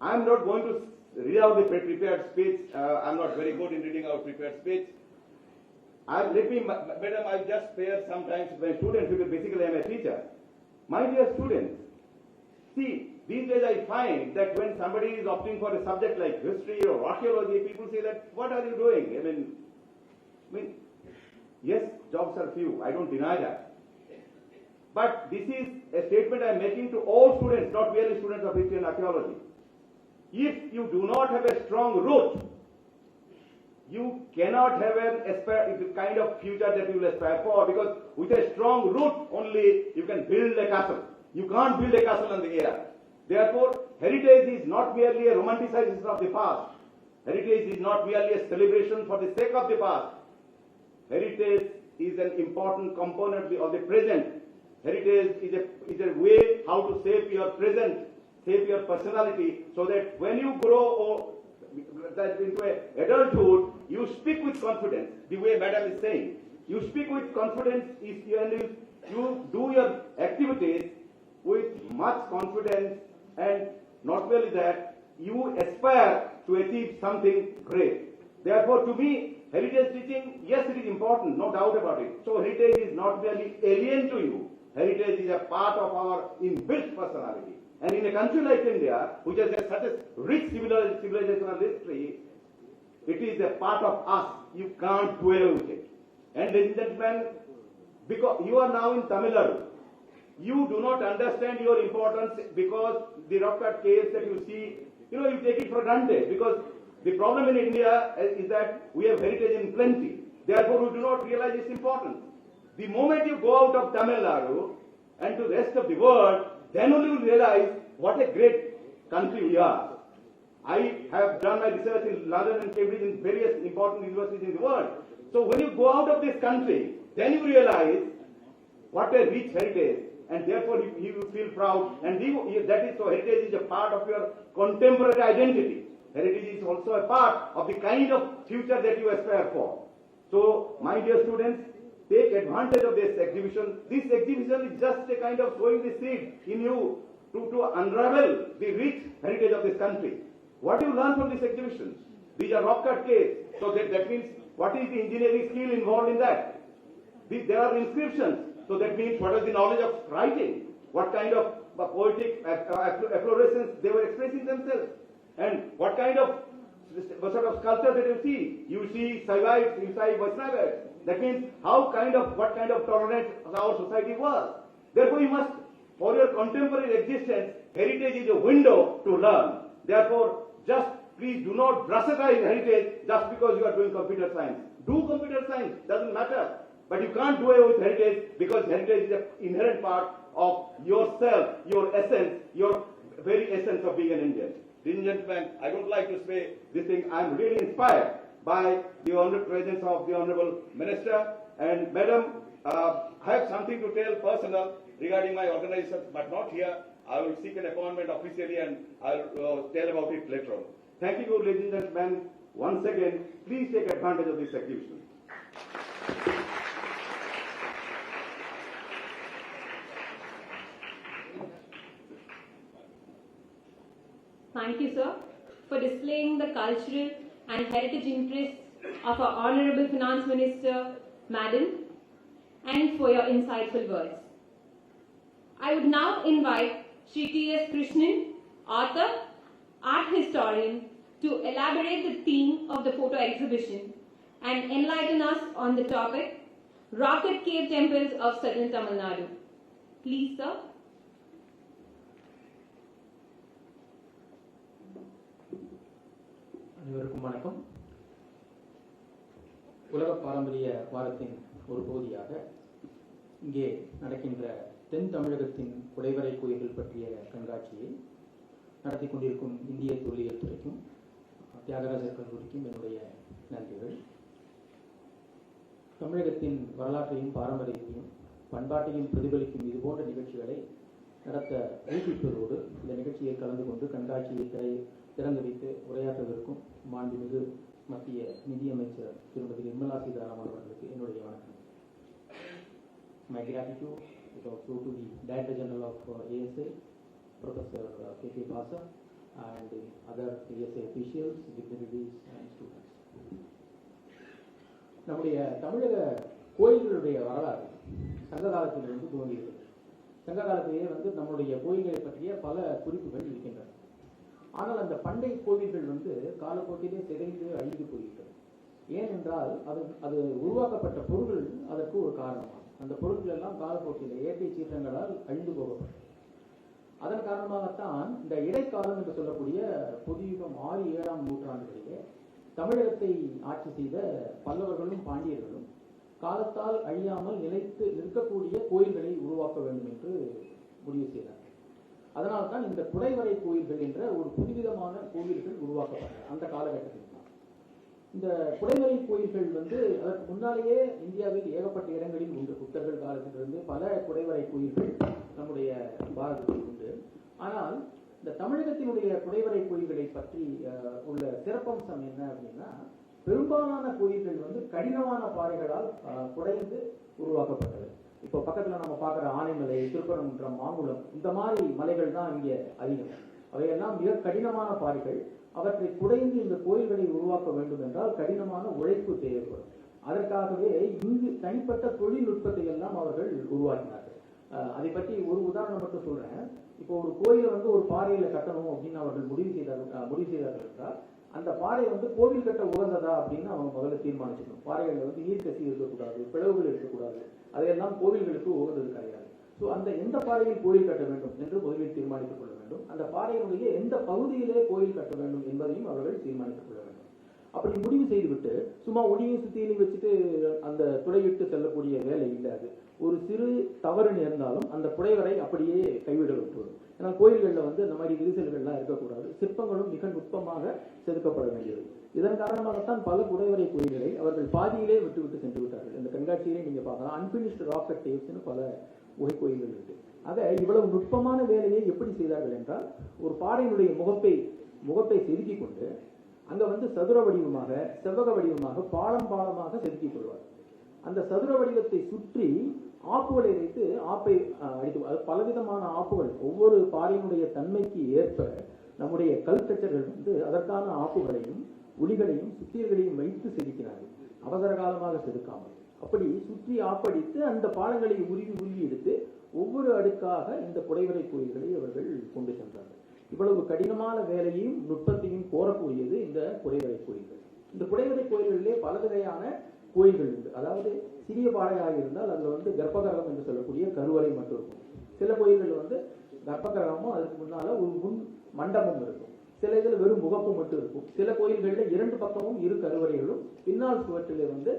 I am not going to read out the prepared speech. I am not very good in reading out prepared speech. Madam, I just spare sometimes my students because basically I am a teacher. My dear students, see, these days I find that when somebody is opting for a subject like history or archaeology, people say that, what are you doing? I mean, yes, jobs are few, I don't deny that. But this is a statement I am making to all students, not merely students of history and archaeology. If you do not have a strong root, you cannot have the kind of future that you will aspire for, because with a strong root only you can build a castle. You can't build a castle in the air. Therefore, heritage is not merely a romanticization of the past. Heritage is not merely a celebration for the sake of the past. Heritage is an important component of the present. Heritage is a way how to shape your present, shape your personality, so that when you grow into adulthood, you speak with confidence, the way Madam is saying. You speak with confidence and you do your activities with much confidence, and not merely that, you aspire to achieve something great. Therefore, to me, heritage teaching, yes, it is important, no doubt about it. So heritage is not merely alien to you. Heritage is a part of our inbuilt personality. And in a country like India, which has such a rich civilizational history, it is a part of us. You can't do away with it. And ladies and gentlemen, because you are now in Tamil Nadu, you do not understand your importance because the rock cut caves that you see, you take it for granted, because the problem in India is that we have heritage in plenty. Therefore, we do not realize its importance. The moment you go out of Tamil Nadu and to the rest of the world, then only you realize what a great country we are. I have done my research in London and Cambridge in various important universities in the world. So when you go out of this country, then you realize what a rich heritage, and therefore you will feel proud. And that is so. Heritage is a part of your contemporary identity. Heritage is also a part of the kind of future that you aspire for. So, my dear students, take advantage of this exhibition. This exhibition is just a kind of sowing the seed in you to unravel the rich heritage of this country. What do you learn from this exhibition? These are rock cut caves. So that means what is the engineering skill involved in that? There are inscriptions. So that means what is the knowledge of writing? What kind of poetic efflorescence they were expressing themselves? And what kind of sort of sculpture that you see? You see Saivites, you see Vaishnavites. That means what kind of tolerance our society was. Therefore, you must, for your contemporary existence, heritage is a window to learn. Therefore, just please do not dressitize heritage just because you are doing computer science. Do computer science, doesn't matter. But you can't do away with heritage because heritage is an inherent part of yourself, your essence, your very essence of being an Indian. Ladies and gentlemen, I don't like to say this thing. I'm really inspired by the honored presence of the Honorable Minister. And Madam, I have something to tell personal regarding my organization, but not here. I will seek an appointment officially and I will tell about it later on. Thank you, ladies and gentlemen. Once again, please take advantage of this exhibition. Thank you, sir, for displaying the cultural and heritage interests of our Honorable Finance Minister, Madam, and for your insightful words. I would now invite Shri T.S. Krishnan, author, art historian, to elaborate the theme of the photo exhibition and enlighten us on the topic, Rocket Cave Temples of Southern Tamil Nadu. Please, sir. அனைவருக்கும் வணக்கம். உலக பாரம்பரிய வாரத்தின் ஒரு பகுதியாக இங்கே நடக்கின்ற தென் தமிழகத்தின் குடைவரை கோயில்கள் பற்றிய கண்காட்சியை நடத்தி கொண்டிருக்கும் இந்திய தொல்லியல் துறைக்கும் தியாகராஜர் கல்லூரிக்கும் என்னுடைய நன்றிகள். தமிழகத்தின் வரலாற்றையும் பாரம்பரியத்தையும் பண்பாட்டையும் பிரதிபலிக்கும் இதுபோன்ற நிகழ்ச்சிகளை நடத்த ஊக்குவிப்பதோடு இந்த நிகழ்ச்சியில் கலந்து கொண்டு கண்காட்சியை திறந்து வைத்து உரையாற்றுவதற்கும் மாண்புமிகு மத்திய நிதியமைச்சர் திருமதி நிர்மலா சீதாராமன் அவர்களுக்கு என்னுடைய வணக்கம். My gratitude is also to the Director General of ASA, Professor K.K. Basa, and other ASA officials, dignitaries and students. நம்முடைய தமிழக கோயில்களுடைய வரலாறு சங்க காலத்திலிருந்து துவங்கியது. சங்க காலத்திலேயே நம்முடைய கோயில்களை பற்றிய பல குறிப்புகள் இருக்கின்றன. ஆனால் அந்த பண்டைய கோவில்கள் காலப்போக்கிலே சிதைந்து அழிந்து போய்விட்டது. ஏனென்றால் அது உருவாக்கப்பட்ட பொருள்கள் அதற்கு ஒரு காரணமாகும். அந்த பொருட்கள் எல்லாம் காலப்போக்கிலே இயற்கை சீற்றங்களால் அழிந்து போகப்பட்டது. அதன் காரணமாகத்தான் இந்த இடைக்காலம் என்று சொல்லக்கூடிய பொதுயுகம் 6-7ஆம் நூற்றாண்டுகளிலே தமிழகத்தை ஆட்சி செய்த பல்லவர்களும் பாண்டியர்களும் காலத்தால் அழியாமல் நிலைத்து நிற்கக்கூடிய கோயில்களை உருவாக்க வேண்டும் என்று முடிவு செய்தார். அதனால்தான் இந்த குடைவரை கோயில்கள் என்ற ஒரு புதுவிதமான கோயில்கள் உருவாக்கப்பட்டன அந்த காலகட்டத்தில். இந்த குடைவரை கோயில்கள் அதற்கு முன்னாலேயே இந்தியாவில் ஏகப்பட்ட இடங்களில் உண்டு. புத்தர்கள் காலத்திலிருந்து பல குடைவரை கோயில்கள் நம்முடைய பாரதத்தில் உண்டு. ஆனால் இந்த தமிழகத்தினுடைய குடைவரை கோயில்களை பற்றி உள்ள சிறப்பம்சம் என்ன அப்படின்னா, பெரும்பாலான கோயில்கள் கடினமான பாறைகளால் குடைந்து உருவாக்கப்பட்டது. இப்போ பக்கத்துல நம்ம பார்க்குற ஆனைமலை, திருப்பரங்குன்றம், மாங்குளம், இந்த மாதிரி மலைகள் தான் இங்கே அதிகம். அவையெல்லாம் மிக கடினமான பாறைகள். அவற்றை குடைந்து இந்த கோயில்களை உருவாக்க வேண்டும் என்றால் கடினமான உழைப்பு தேவைப்படும். அதற்காகவே இங்கு தனிப்பட்ட தொழில்நுட்பத்தை எல்லாம் அவர்கள் உருவாக்கினார்கள். அதை பற்றி ஒரு உதாரணம் மட்டும் சொல்றேன். இப்போ ஒரு கோயிலை ஒரு பாறையில கட்டணும் அப்படின்னு அவர்கள் முடிவு செய்தார்கள் என்றால் அந்த பாறை கோவில் கட்ட உகந்ததா அப்படின்னு அவங்க முதல்ல தீர்மானிச்சுக்கணும். பாறைகள் நீர்க்கசி இருக்கக்கூடாது, பிளவுகள் இருக்கக்கூடாது, அதையெல்லாம் கோவில்களுக்கு உகந்தது கிடையாது. ஸோ அந்த எந்த பாறையில் கோயில் கட்ட வேண்டும் என்று முதலில் தீர்மானித்துக் கொள்ள வேண்டும். அந்த பாறையினுடைய எந்த பகுதியிலே கோயில் கட்ட வேண்டும் என்பதையும் அவர்கள் தீர்மானித்துக் கொள்ள வேண்டும். அப்படி முடிவு செய்துவிட்டு சும்மா ஒடியும் சுத்தியிலையும் வச்சுட்டு அந்த துளையிட்டு செல்லக்கூடிய வேலை இல்லாது. ஒரு சிறு தவறு நேர்ந்தாலும் அந்த புடைவரை அப்படியே கைவிட விட்டுவிடும். ஏன்னா கோயில்களில் வந்து இந்த மாதிரி விரிசல்கள்லாம் இருக்கக்கூடாது. சிற்பங்களும் மிக நுட்பமாக செதுக்கப்பட வேண்டியது. இதன் காரணமாகத்தான் பல புடைவரை கோயில்களை அவர்கள் பாதியிலே விட்டு சென்று விட்டார்கள். இந்த கண்காட்சியிலே நீங்க பார்க்கலாம், அன்பினிஷ்டு ராக்கெட் டேப்ஸ்னு பல குகை கோயில்கள் இருக்கு. ஆக இவ்வளவு நுட்பமான வேலையை எப்படி செய்தார்கள் என்றால், ஒரு பாறையினுடைய முகப்பை செதுக்கி கொண்டு அங்க வந்து சதுர வடிவமாக செவ்வக வடிவமாக பாளமாக செதுக்கிக் கொள்வார். அந்த சதுர வடிவத்தை சுற்றி ஆப்புகளை வைத்து ஆப்பை அடித்து, பலவிதமான ஆப்புகள் ஒவ்வொரு பாறையினுடைய தன்மைக்கு ஏற்ப நம்முடைய கல்கச்சர்கள் வந்து அதற்கான ஆப்புகளையும் உளிகளையும் சுத்தியல்களையும் வைத்து செதுக்கினார்கள். அவசர காலமாக செதுக்காமல் அப்படி சுற்றி ஆப்படித்து அந்த பாலங்களை உருவி எடுத்து ஒவ்வொரு அடுக்காக இந்த புடைவரை கோயில்களை அவர்கள் கொண்டு சென்றார்கள். இவ்வளவு கடினமான வேலையையும் நுட்பத்தையும் கோரக்கூடியது இந்த புடைவரை கோயில்கள். இந்த புடைவரை கோயில்களிலே பல வகையான கோயில்கள் உண்டு. அதாவது சிறிய பாறையாக இருந்தால் அதுல வந்து கர்ப்பகிரகம் என்று சொல்லக்கூடிய கருவறை மட்டும் இருக்கும். சில கோயில்கள் வந்து கர்ப்பகிரகமும் அதுக்கு முன்னால ஒரு முன் மண்டபம் இருக்கும். சில இதுல வெறும் முகப்பு மட்டும் இருக்கும். சில கோயில்கள்ல இரண்டு பக்கமும் இரு கருவறைகளும் பின்னால் சுவற்றிலே வந்து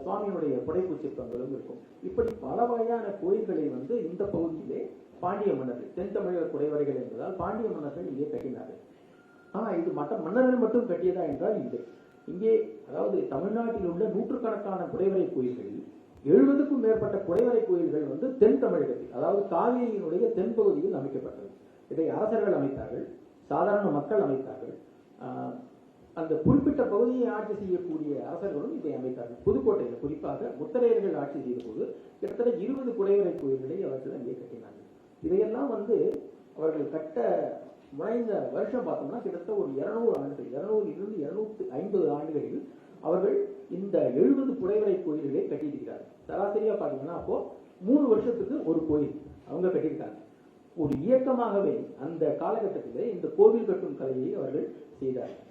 சுவாமியினுடைய புடைப்பு சிற்பங்களும் இருக்கும். இப்படி பல வகையான கோயில்களை வந்து இந்த பகுதியிலே பாண்டிய மன்னர்கள், தென் தமிழக குடைவரைகள் என்பதால் பாண்டிய மன்னர்கள் இங்கே கட்டினார்கள். ஆனா இது மற்ற மன்னர்கள் மட்டும் கட்டியதா என்றால் இல்லை. இங்கே அதாவது தமிழ்நாட்டில் உள்ள நூற்றுக்கணக்கான குடைவரை கோயில்களில் 70க்கும் மேற்பட்ட குடைவரை கோயில்கள் வந்து தென் தமிழகத்தில், அதாவது காவிரியினுடைய தென்பகுதியில் அமைக்கப்பட்டது. இதை அரசர்கள் அமைத்தார்கள், சாதாரண மக்கள் அமைத்தார்கள். அந்த குறிப்பிட்ட பகுதியை ஆட்சி செய்யக்கூடிய அரசர்களும் இதை அமைத்தார்கள். புதுக்கோட்டையில் குறிப்பாக முத்தரையர்கள் ஆட்சி செய்த போது கிட்டத்தட்ட 20 குடைவரை கோயில்களை அவர்கள் அங்கே கட்டினார்கள். இதையெல்லாம் வந்து அவர்கள் கட்ட முனைந்த வருஷம் பார்த்தோம்னா கிட்டத்தட்ட ஒரு 200 ஆண்டுகள், 200 இருந்து 250 ஆண்டுகளில் அவர்கள் இந்த 70 புடைவரை கோயில்களை கட்டியிருக்கிறார்கள். சராசரியா பாத்தீங்கன்னா அப்போ 3 வருஷத்துக்கு ஒரு கோயில் அவங்க கட்டியிருக்காங்க. ஒரு இயக்கமாகவே அந்த காலகட்டத்திலே இந்த கோவில் கட்டும் கலையை அவர்கள் செய்தார்கள்.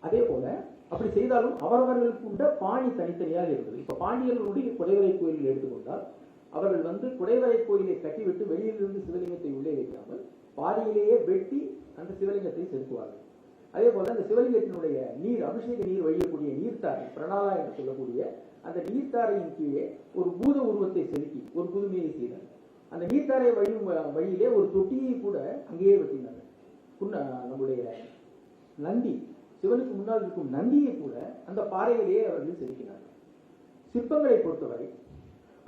அதே போல அப்படி செய்தாலும் அவரவர்களுக்கு உண்ட பாணி தனித்தனியாக இருந்தது. இப்ப பாண்டியர்களுடைய குடைவரை கோயிலில் எடுத்துக்கொண்டால் அவர்கள் வந்து குடைவரை கோயிலை கட்டிவிட்டு வெளியிலிருந்து சிவலிங்கத்தை உள்ளே வைக்காமல் பாறையிலேயே வெட்டி அந்த சிவலிங்கத்தை செலுத்துவார்கள். அதே போல அந்த சிவலிங்கத்தினுடைய நீர், அபிஷேக நீர் வழியக்கூடிய நீர்த்தாரை, பிரணாலா என்று சொல்லக்கூடிய அந்த நீர்த்தாரையின் கீழே ஒரு பூத உருவத்தை செலுத்தி ஒரு புதுமையை செய்தார். அந்த நீர்த்தாரை வழியிலே ஒரு தொட்டியை கூட அங்கேயே வெட்டினார்கள். நம்முடைய நந்தி, சிவனுக்கு முன்னால் இருக்கும் நந்தியை கூட அந்த பாறையிலேயே அவர்கள் செதுக்கினார்கள். சிற்பங்களை பொறுத்தவரை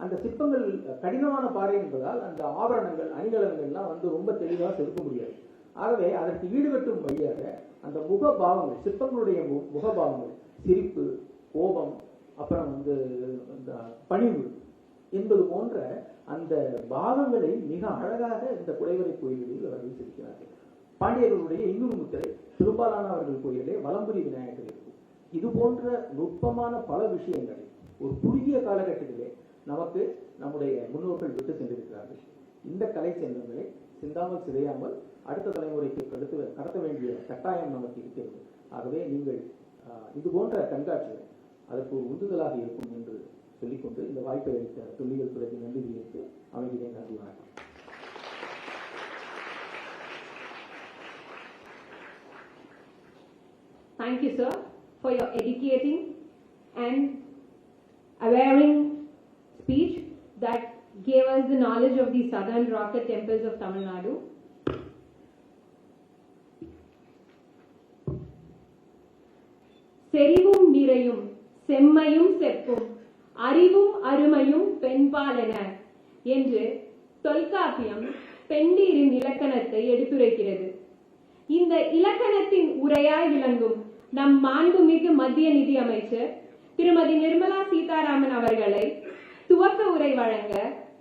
அந்த சிற்பங்கள் கடினமான பாறை என்பதால் அந்த ஆபரணங்கள், அணிகலன்கள்லாம் வந்து ரொம்ப தெளிவாக செதுக்க முடியாது. ஆகவே அதற்கு ஈடுகட்டும் வழியாக அந்த முகபாவங்கள், சிற்பங்களுடைய முகபாவங்கள், சிரிப்பு, கோபம், அப்புறம் வந்து பணிவு என்பது போன்ற அந்த பாவங்களை மிக அழகாக இந்த குடைவரை கோயில்களில் அவர்கள் செதுக்கினார்கள். பாண்டியர்களுடைய இன்னொரு முத்திரை திருப்பாலானவர்கள் கோயிலே வலம்புரி விநாயகர் இருக்கும். இது போன்ற நுட்பமான பல விஷயங்களை ஒரு குறுகிய காலகட்டத்திலே நமக்கு நம்முடைய முன்னோர்கள் விட்டு சென்றிருக்கிறார்கள். இந்த கலை செல்வங்களை சிந்தாமல் சிதையாமல் அடுத்த தலைமுறைக்கு கடத்த வேண்டிய கட்டாயம் நமக்கு இருக்கிறது. ஆகவே நீங்கள் இது போன்ற கண்காட்சிகள் அதற்கு ஒரு உந்துதலாக இருக்கும் என்று சொல்லிக்கொண்டு இந்த வாய்ப்பை அளித்த தொல்லியல் துறைக்கு நன்றி தெரிவித்து அமைகிறேன். நன்றி, வணக்கம். Thank you, sir, for your educating and awareing speech that gave us the knowledge of the southern rocket temples of Tamil Nadu. செறிவும் நிறையும் செம்மையும் செப்பும் அறிவும் அருமையும் பெண்பாலென என்று தொல்காப்பியம் பெண்டீரின் இலக்கணத்தை எடுத்துரைக்கிறது. இந்த இலக்கணத்தின் உரையாய் விளங்கும் நம் மாண்புமிகு மத்திய நிதி அமைச்சர் திருமதி நிர்மலா சீதாராமன் அவர்களை துவக்க உரை வழங்க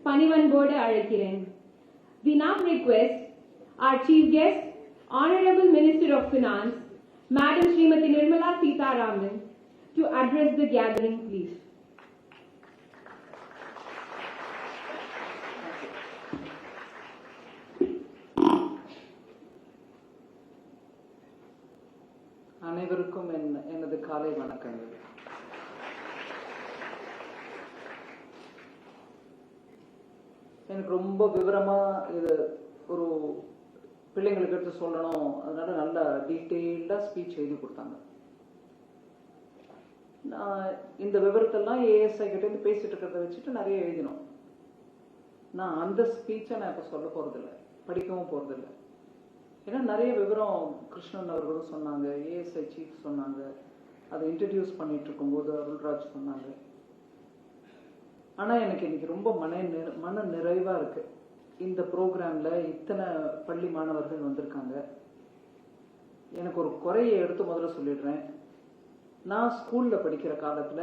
பணிவன்போடு அழைக்கிறேன். We now request our chief guest, Honorable Minister of Finance, Madam Srimati Nirmala Sitharaman, to address the gathering, please. அனைவருக்கும் எனது காலை வணக்கங்கள். எனக்கு ரொம்ப விவரமா இது ஒரு பிள்ளைங்களுக்கு எடுத்து சொல்லணும், அதனால நல்ல டீட்டெயில்டா ஸ்பீச் எழுதி கொடுத்தாங்க. இந்த விவரத்தெல்லாம் ஏஎஸ்ஐ கிட்ட இருந்து பேசிட்டு இருக்கிறத வச்சுட்டு நிறைய எழுதினோம். நான் அந்த ஸ்பீச்சை நான் இப்போ சொல்ல போறதில்லை, படிக்கவும் போறதில்லை. ஏன்னா நிறைய விவரம் கிருஷ்ணன் அவர்களும் சொன்னாங்க, ஏஎஸ்ஐ சீஃப் சொன்னாங்க, அதை இன்ட்ரடியூஸ் பண்ணிட்டு இருக்கும்போது அருள்ராஜ் சொன்னாங்க. ஆனா எனக்கு இன்னைக்கு ரொம்ப மன நிறைவா இருக்கு. இந்த ப்ரோக்ராம்ல இத்தனை பள்ளி மாணவர்கள் வந்திருக்காங்க. எனக்கு ஒரு குறையை எடுத்து முதல்ல சொல்லிடுறேன். நான் ஸ்கூல்ல படிக்கிற காலத்துல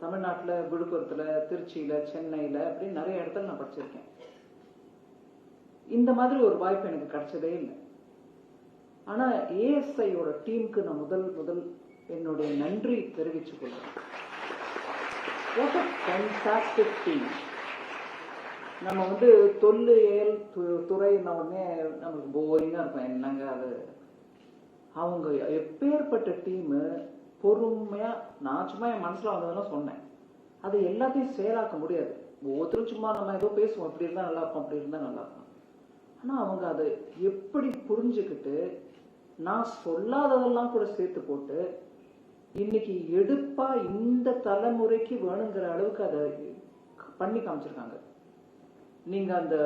தமிழ்நாட்டுல விழுப்புரத்துல, திருச்சியில, சென்னையில அப்படின்னு நிறைய இடத்துல நான் படிச்சிருக்கேன். இந்த மாதிரி ஒரு வாய்ப்பு எனக்கு கிடைச்சதே இல்லை. ஆனா ஏஎஸ்ஐயோட டீமுக்கு நான் முதல் என்னுடைய நன்றி தெரிவிச்சுக் கொள்றேன். What a fantastic team. நம்ம தொல்லியல் துறைன உடனே நமக்கு போரிங்கா இருக்கும். என்னங்க அது, அவங்க எப்பேற்பட்ட டீம் பொறுமையா, நான் சும்மா என் மனசுல வந்ததெல்லாம் சொன்னேன். அது எல்லாத்தையும் செயலாக்க முடியாது. ஒவ்வொருத்தரும் சும்மா நம்ம ஏதோ பேசுவோம், இப்படி இருந்தா நல்லா இருக்கும், அப்படி இருந்தா நல்லா இருக்கும். ஆனா அவங்க அதை எப்படி புரிஞ்சுக்கிட்டு நான் சொல்லாததெல்லாம் கூட சேர்த்து போட்டு இன்னைக்கு எடுப்பா இந்த தலைமுறைக்கு வேணுங்கிற அளவுக்கு அதை பண்ணி காமிச்சிருக்காங்க. நீங்க அந்த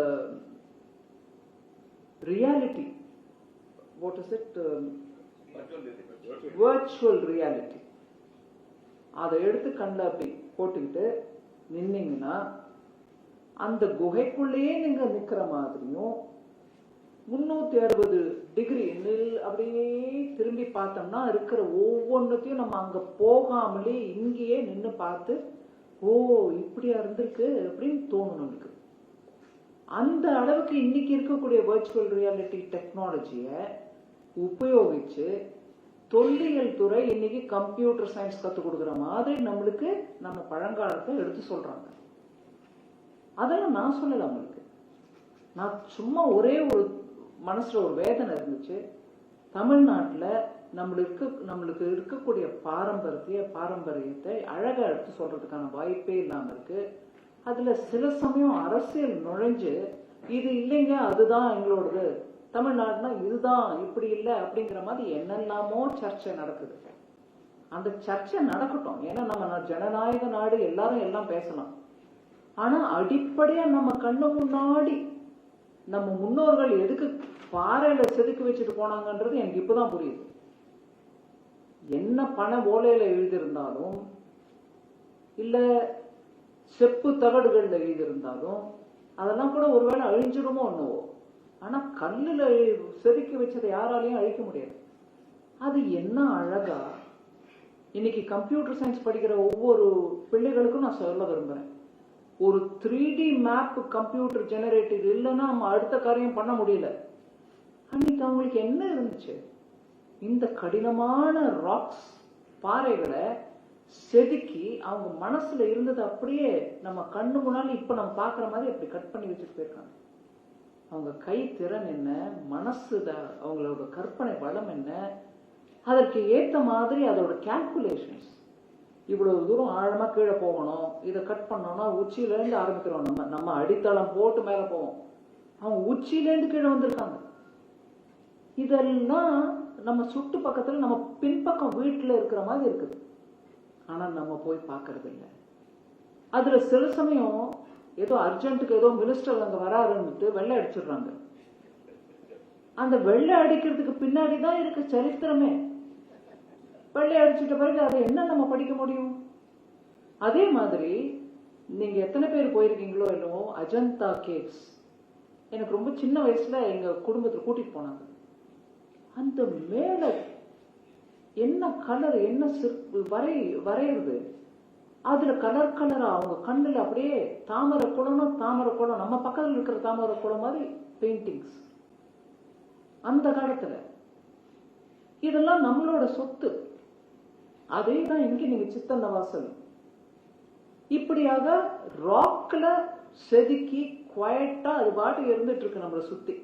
reality, what is it, virtual reality, அதை எடுத்து கண்ணில் அப்படி போட்டுக்கிட்டு நின்னீங்கன்னா அந்த குகைக்குள்ளேயே நீங்க நிக்கிற மாதிரியும் 360 டிகிரி அப்படியே திரும்பி பார்த்தோம்னா இருக்கிற ஒவ்வொன்றத்தையும் நம்ம அங்க போகாமலே இங்கேயே நின்று பார்த்து, ஓ இப்படியா இருந்திருக்கு அப்படின்னு தோணும் நமக்கு. அந்த அளவுக்கு இன்னைக்கு இருக்கக்கூடிய வர்ச்சுவல் ரியாலிட்டி டெக்னாலஜிய உபயோகிச்சு தொல்லியல் துறை இன்னைக்கு கம்ப்யூட்டர் சயின்ஸ் கத்துக் கொடுக்குற மாதிரி நம்மளுக்கு நம்ம பழங்காலத்தை எடுத்து சொல்றாங்க. அதெல்லாம் நான் சொல்லல உங்களுக்கு. நான் சும்மா ஒரே ஒரு மனசுல ஒரு வேதனை இருந்துச்சு. தமிழ்நாட்டுல நம்மளுக்கு இருக்கக்கூடிய பாரம்பரியத்தை அழகா எடுத்து சொல்றதுக்கான வாய்ப்பே இல்லாம இருக்கு. அதுல சில சமயம் அரசியல் நுழைஞ்சு இது இல்லைங்க அதுதான் எங்களோடது, தமிழ்நாடுனா இதுதான், இப்படி இல்லை அப்படிங்கிற மாதிரி என்னெல்லாமோ சர்ச்சை நடக்குது. அந்த சர்ச்சை நடக்கட்டும். ஏன்னா நம்ம ஜனநாயக நாடு, எல்லாரும் எல்லாம் பேசலாம். ஆனா அடிப்படையா நம்ம கண்ணு முன்னாடி நம்ம முன்னோர்கள் எதுக்கு பாறையில செதுக்கி வச்சுட்டு போனாங்கன்றது எனக்கு இப்பதான் புரியுது. என்ன பண ஓலையில எழுதியிருந்தாலும் இல்ல செப்பு தகடுகள்ல எழுதியிருந்தாலும் அதெல்லாம் கூட ஒருவேளை அழிஞ்சிடுமோ என்னவோ. ஆனா கல்லுல செதுக்கி வச்சதை யாராலையும் அழிக்க முடியாது. அது என்ன அழகா இன்னைக்கு கம்ப்யூட்டர் சயின்ஸ் படிக்கிற ஒவ்வொரு பிள்ளைகளுக்கும் நான் சொல்ல விரும்புறேன். ஒரு 3D மேப் கம்ப்யூட்டர் ஜெனரேட்டர் இல்லைன்னா நம்ம அடுத்த காரியம் பண்ண முடியல. அன்னைக்கு அவங்களுக்கு என்ன இருந்துச்சு? இந்த கடினமான ராக்ஸ், பாறைகளை செதுக்கி அவங்க மனசுல இருந்தது அப்படியே நம்ம கண்ணு முன்னாடி இப்ப நம்ம பாக்குற மாதிரி அப்படி கட் பண்ணி வச்சுட்டு போயிருக்காங்க. அவங்க கை திறன் என்ன, மனசு, அவங்களோட கற்பனை வளம் என்ன, அதற்கு ஏத்த மாதிரி அதோட கால்குலேஷன்ஸ். இவ்வளவு தூரம் ஆழமா கீழே போகணும், இதை கட் பண்ணோம்னா உச்சியில இருந்து ஆரம்பிக்கிறோம். நம்ம அடித்தளம் போட்டு மேல போவோம். அவங்க உச்சியில இருந்து கீழே வந்திருக்காங்க. இதெல்லாம் நம்ம சுட்டு பக்கத்துல நம்ம பின்பக்கம் வீட்டுல இருக்கிற மாதிரி இருக்குது. ஆனா நம்ம போய் பாக்குறது இல்லை. அதுல சில சமயம் ஏதோ அர்ஜென்ட்டுக்கு ஏதோ மினிஸ்டர் அங்க வராருன்னுட்டு வெள்ளை அடிச்சிடுறாங்க. அந்த வெள்ளை அடிக்கிறதுக்கு பின்னாடிதான் இருக்கு சரித்திரமே. வெள்ளை அடிச்சுட்ட பிறகு அதை என்ன நம்ம படிக்க முடியும்? அதே மாதிரி நீங்க எத்தனை பேர் போயிருக்கீங்களோ இல்லவோ, அஜந்தா கேவ்ஸ் எனக்கு ரொம்ப சின்ன வயசுல எங்க குடும்பத்துல கூட்டிட்டு போனாங்க. அந்த மேல என்ன கலர், என்ன வரையுது, அதுல கலர் கலரா அவங்க கண்ணுல அப்படியே தாமரை குளம், நம்ம பக்கத்துல இருக்கிற தாமரை குளம் மாதிரி பெயிண்டிங்ஸ். அந்த காலத்துல இதெல்லாம் நம்மளோட சொத்து. அதே தான் இங்க நீங்க சித்தன்ன வாசல் இப்படியாக ராக்ல செதுக்கி குவைட்டா அது பாட்டு இருந்துட்டு இருக்கு நம்மளை சுத்தி.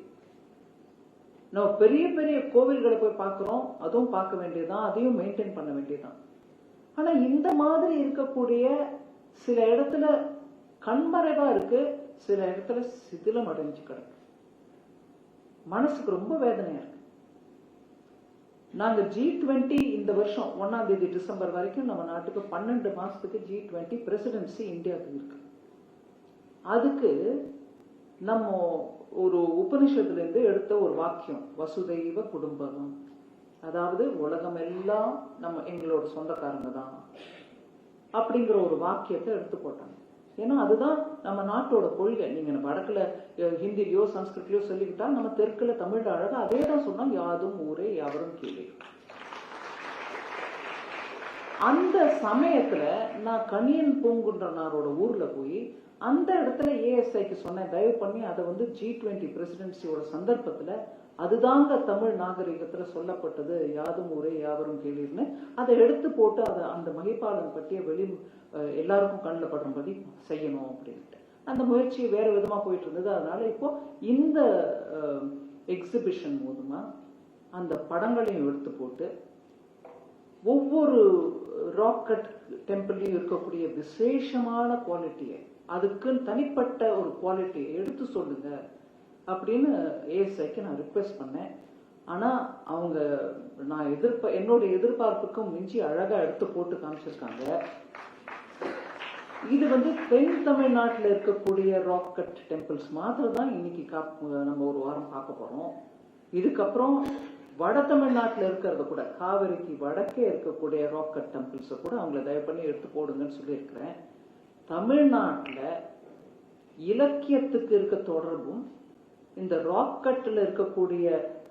நம்ம பெரிய பெரிய கோவில்களை போய் பார்க்கிறோம், அதுவும் பார்க்க வேண்டியதுதான், அதையும் மெயின்டைன் பண்ண வேண்டியதுதான். ஆனா இந்த மாதிரி இருக்கக்கூடிய சில இடத்துல கண்மறைவா இருக்கு, சில இடத்துல சிதிலம் அடைஞ்சு கிடக்கு. மனசுக்கு ரொம்ப வேதனையா இருக்கு. நாங்க G20 இந்த வருஷம் 1ஆம் தேதி டிசம்பர் வரைக்கும் நம்ம நாட்டுக்கு 12 மாசத்துக்கு G20 பிரசிடென்சி இந்தியாவுக்கு இருக்கு. அதுக்கு நம்ம ஒரு உபனிஷத்துல இருந்து எடுத்த ஒரு வாக்கியம் வசுதைவ குடும்பம், அதாவது உலகம் எல்லாம் நம்ம எங்களோட சொந்தக்காரங்க தான் அப்படிங்கிற ஒரு வாக்கியத்தை எடுத்து போட்டாங்க. ஏன்னா அதுதான் நம்ம நாட்டோட கொள்கை. நீங்க வடக்குல ஹிந்திலயோ சம்ஸ்கிருத்லயோ சொல்லிக்கிட்டா நம்ம தெற்குல தமிழ் அழகா அதே தான் சொன்னா யாதும் ஊரே யாவரும் கீழே. அந்த சமயத்துல நான் கணியன் பூங்குன்றனாரோட ஊர்ல போய் அந்த இடத்துல ஏஎஸ்ஐக்கு சொன்னேன், தயவு பண்ணி அதை வந்து G20 பிரசிடென்சியோட சந்தர்ப்பத்துல அதுதாங்க தமிழ் நாகரிகத்துல சொல்லப்பட்டது யாதும் ஊரே யாவரும் கேளீர்னு அதை எடுத்து போட்டு அதை அந்த மகிபாலன் பற்றிய எல்லாருக்கும் கண்ணில் படுறபடி செய்யணும் அப்படின்ட்டு அந்த முயற்சி வேற விதமா போயிட்டு இருந்தது. அதனால இப்போ இந்த எக்ஸிபிஷன் மூலமா அந்த படங்களையும் எடுத்து போட்டு ஒவ்வொரு ராக்கெட் டெம்பிள்லையும் இருக்கக்கூடிய விசேஷமான குவாலிட்டியை, அதுக்கு தனிப்பட்ட ஒரு குவாலிட்டியை எடுத்து சொல்லுங்க அப்படின்னு ஏஎஸ்ஐக்கு நான் ரிக்வெஸ்ட் பண்ணேன். ஆனா அவங்க நான் என்னோட எதிர்பார்ப்புக்கும் மிஞ்சி அழகா எடுத்து போட்டு காமிச்சிருக்காங்க. இது வந்து தென் தமிழ்நாட்டில் இருக்கக்கூடிய ராக்கெட் டெம்பிள்ஸ் மாத்திரம் தான் இன்னைக்கு நம்ம ஒரு வாரம் பார்க்க போறோம். இதுக்கப்புறம் வட தமிழ்நாட்டில் இருக்கிறத கூட காவிரிக்கு வடக்கே இருக்கக்கூடிய ராக்கெட் டெம்பிள்ஸை கூட அவங்களை தயவு பண்ணி எடுத்து போடுங்கன்னு சொல்லியிருக்கிறேன். தமிழ்நாட்டில் இலக்கியத்துக்கு இருக்க தொடர்பும் இந்த ராக்கெட்ல இருக்கக்கூடிய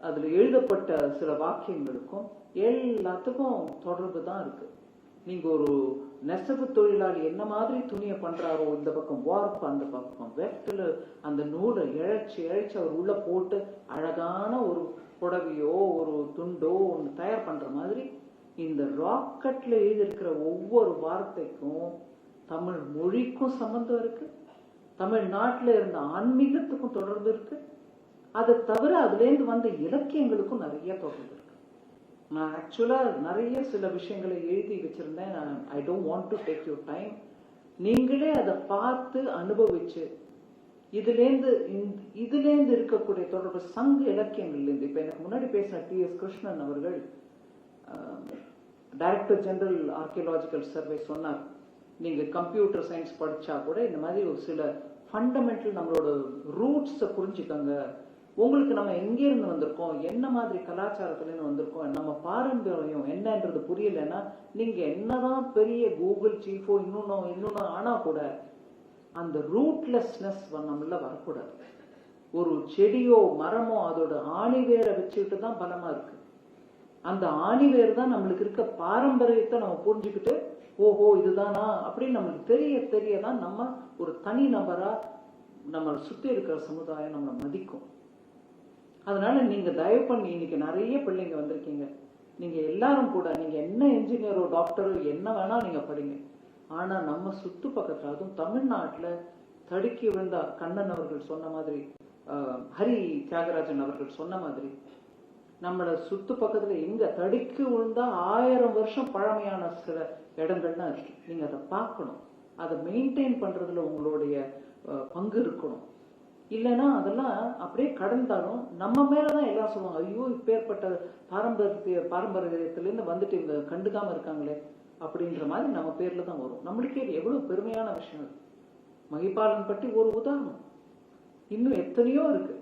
அதுல எழுதப்பட்ட சில வாக்கியங்களுக்கும் எல்லாத்துக்கும் தொடர்பு தான் இருக்கு. நீங்க ஒரு நெசவு தொழிலாளி என்ன மாதிரி துணியை பண்றாரோ, இந்த பக்கம் வார்ப்பு அந்த பக்கம் வெஃப்ட்ல அந்த நூலை இழைச்சி அவர் உள்ள போட்டு அழகான ஒரு புடவையோ ஒரு துண்டோ ஒன்று தயார் பண்ற மாதிரி இந்த ராக்கெட்ல எழுதியிருக்கிற ஒவ்வொரு வார்த்தைக்கும் தமிழ் மொழிக்கும் சம்பந்தம் இருக்கு, தமிழ்நாட்டில் இருந்த ஆன்மீகத்துக்கும் தொடர்பு இருக்கு. அதை தவிர அதுலேருந்து வந்த இலக்கியங்களுக்கும் நிறைய தொடர்பு இருக்கு. நான் ஆக்சுவலா நிறைய சில விஷயங்களை எழுதி வச்சிருந்தேன். I don't want to take your time. நீங்களே அதை பார்த்து அனுபவிச்சு இதுலேருந்து இருக்கக்கூடிய தொடர்பு சங்க இலக்கியங்கள்லேருந்து இப்ப எனக்கு முன்னாடி பேசின TS கிருஷ்ணன் அவர்கள் டைரக்டர் ஜெனரல் ஆர்கியலாஜிக்கல் சர்வே சொன்னார், நீங்க கம்ப்யூட்டர் சயின்ஸ் படிச்சா கூட இந்த மாதிரி ஒரு சில ஃபண்டமெண்டல் நம்மளோட ரூட்ஸை புரிஞ்சுக்கங்க. உங்களுக்கு நம்ம எங்க இருந்து வந்திருக்கோம், என்ன மாதிரி கலாச்சாரத்துல இருந்து வந்திருக்கோம், நம்ம பாரம்பரியம் என்னன்றது புரியலன்னா நீங்க என்னதான் பெரிய கூகுள் சீஃபோ இன்னொன்னு ஆனா கூட அந்த ரூட்லெஸ்னஸ் நம்மள வரக்கூடாது. ஒரு செடியோ மரமோ அதோட ஆணிவேரை வச்சுக்கிட்டு தான் பலமா இருக்கு. அந்த ஆணிவேர் தான் நம்மளுக்கு இருக்க பாரம்பரியத்தை நம்ம புரிஞ்சுக்கிட்டு ஓஹோ இதுதானா அப்படின்னு நம்மளுக்கு தெரியதான் நம்ம ஒரு தனி நபரா நம்ம சுத்தி இருக்கிற சமுதாயம் நம்மளை மதிக்கும். அதனால நீங்க தயவு பண்ணி இன்னைக்கு நிறைய பிள்ளைங்க வந்திருக்கீங்க, நீங்க எல்லாரும் கூட நீங்க என்ன இன்ஜினியரோ டாக்டரோ என்ன வேணா நீங்க படிங்க. ஆனா நம்ம சுத்து பக்கத்துல அதுவும் தமிழ்நாட்டுல தடுக்கி விழுந்தா கண்ணன் அவர்கள் சொன்ன மாதிரி ஹரி தியாகராஜன் அவர்கள் சொன்ன மாதிரி நம்மள சுத்து பக்கத்துல எங்க தடுக்கி விழுந்தா 1000 வருஷம் பழமையான சில இடங்கள்லாம் இருக்கு. நீங்க அதை பார்க்கணும், அதை மெயின்டைன் பண்றதுல உங்களுடைய பங்கு இருக்கணும். இல்லைன்னா அதெல்லாம் அப்படியே கடந்தாலும் நம்ம மேலதான் எல்லாம் சொல்லுவாங்க, ஐயோ இப்பேற்பட்ட பாரம்பரியத்திலேருந்து வந்துட்டு இவங்க கண்டுக்காம இருக்காங்களே அப்படின்ற மாதிரி நம்ம பேர்ல தான் வரும். நம்மளுக்கே எவ்வளவு பெருமையான விஷயம் இருக்கு. மகிபாலன் பற்றி ஒரு உதாரணம், இன்னும் எத்தனையோ இருக்கு.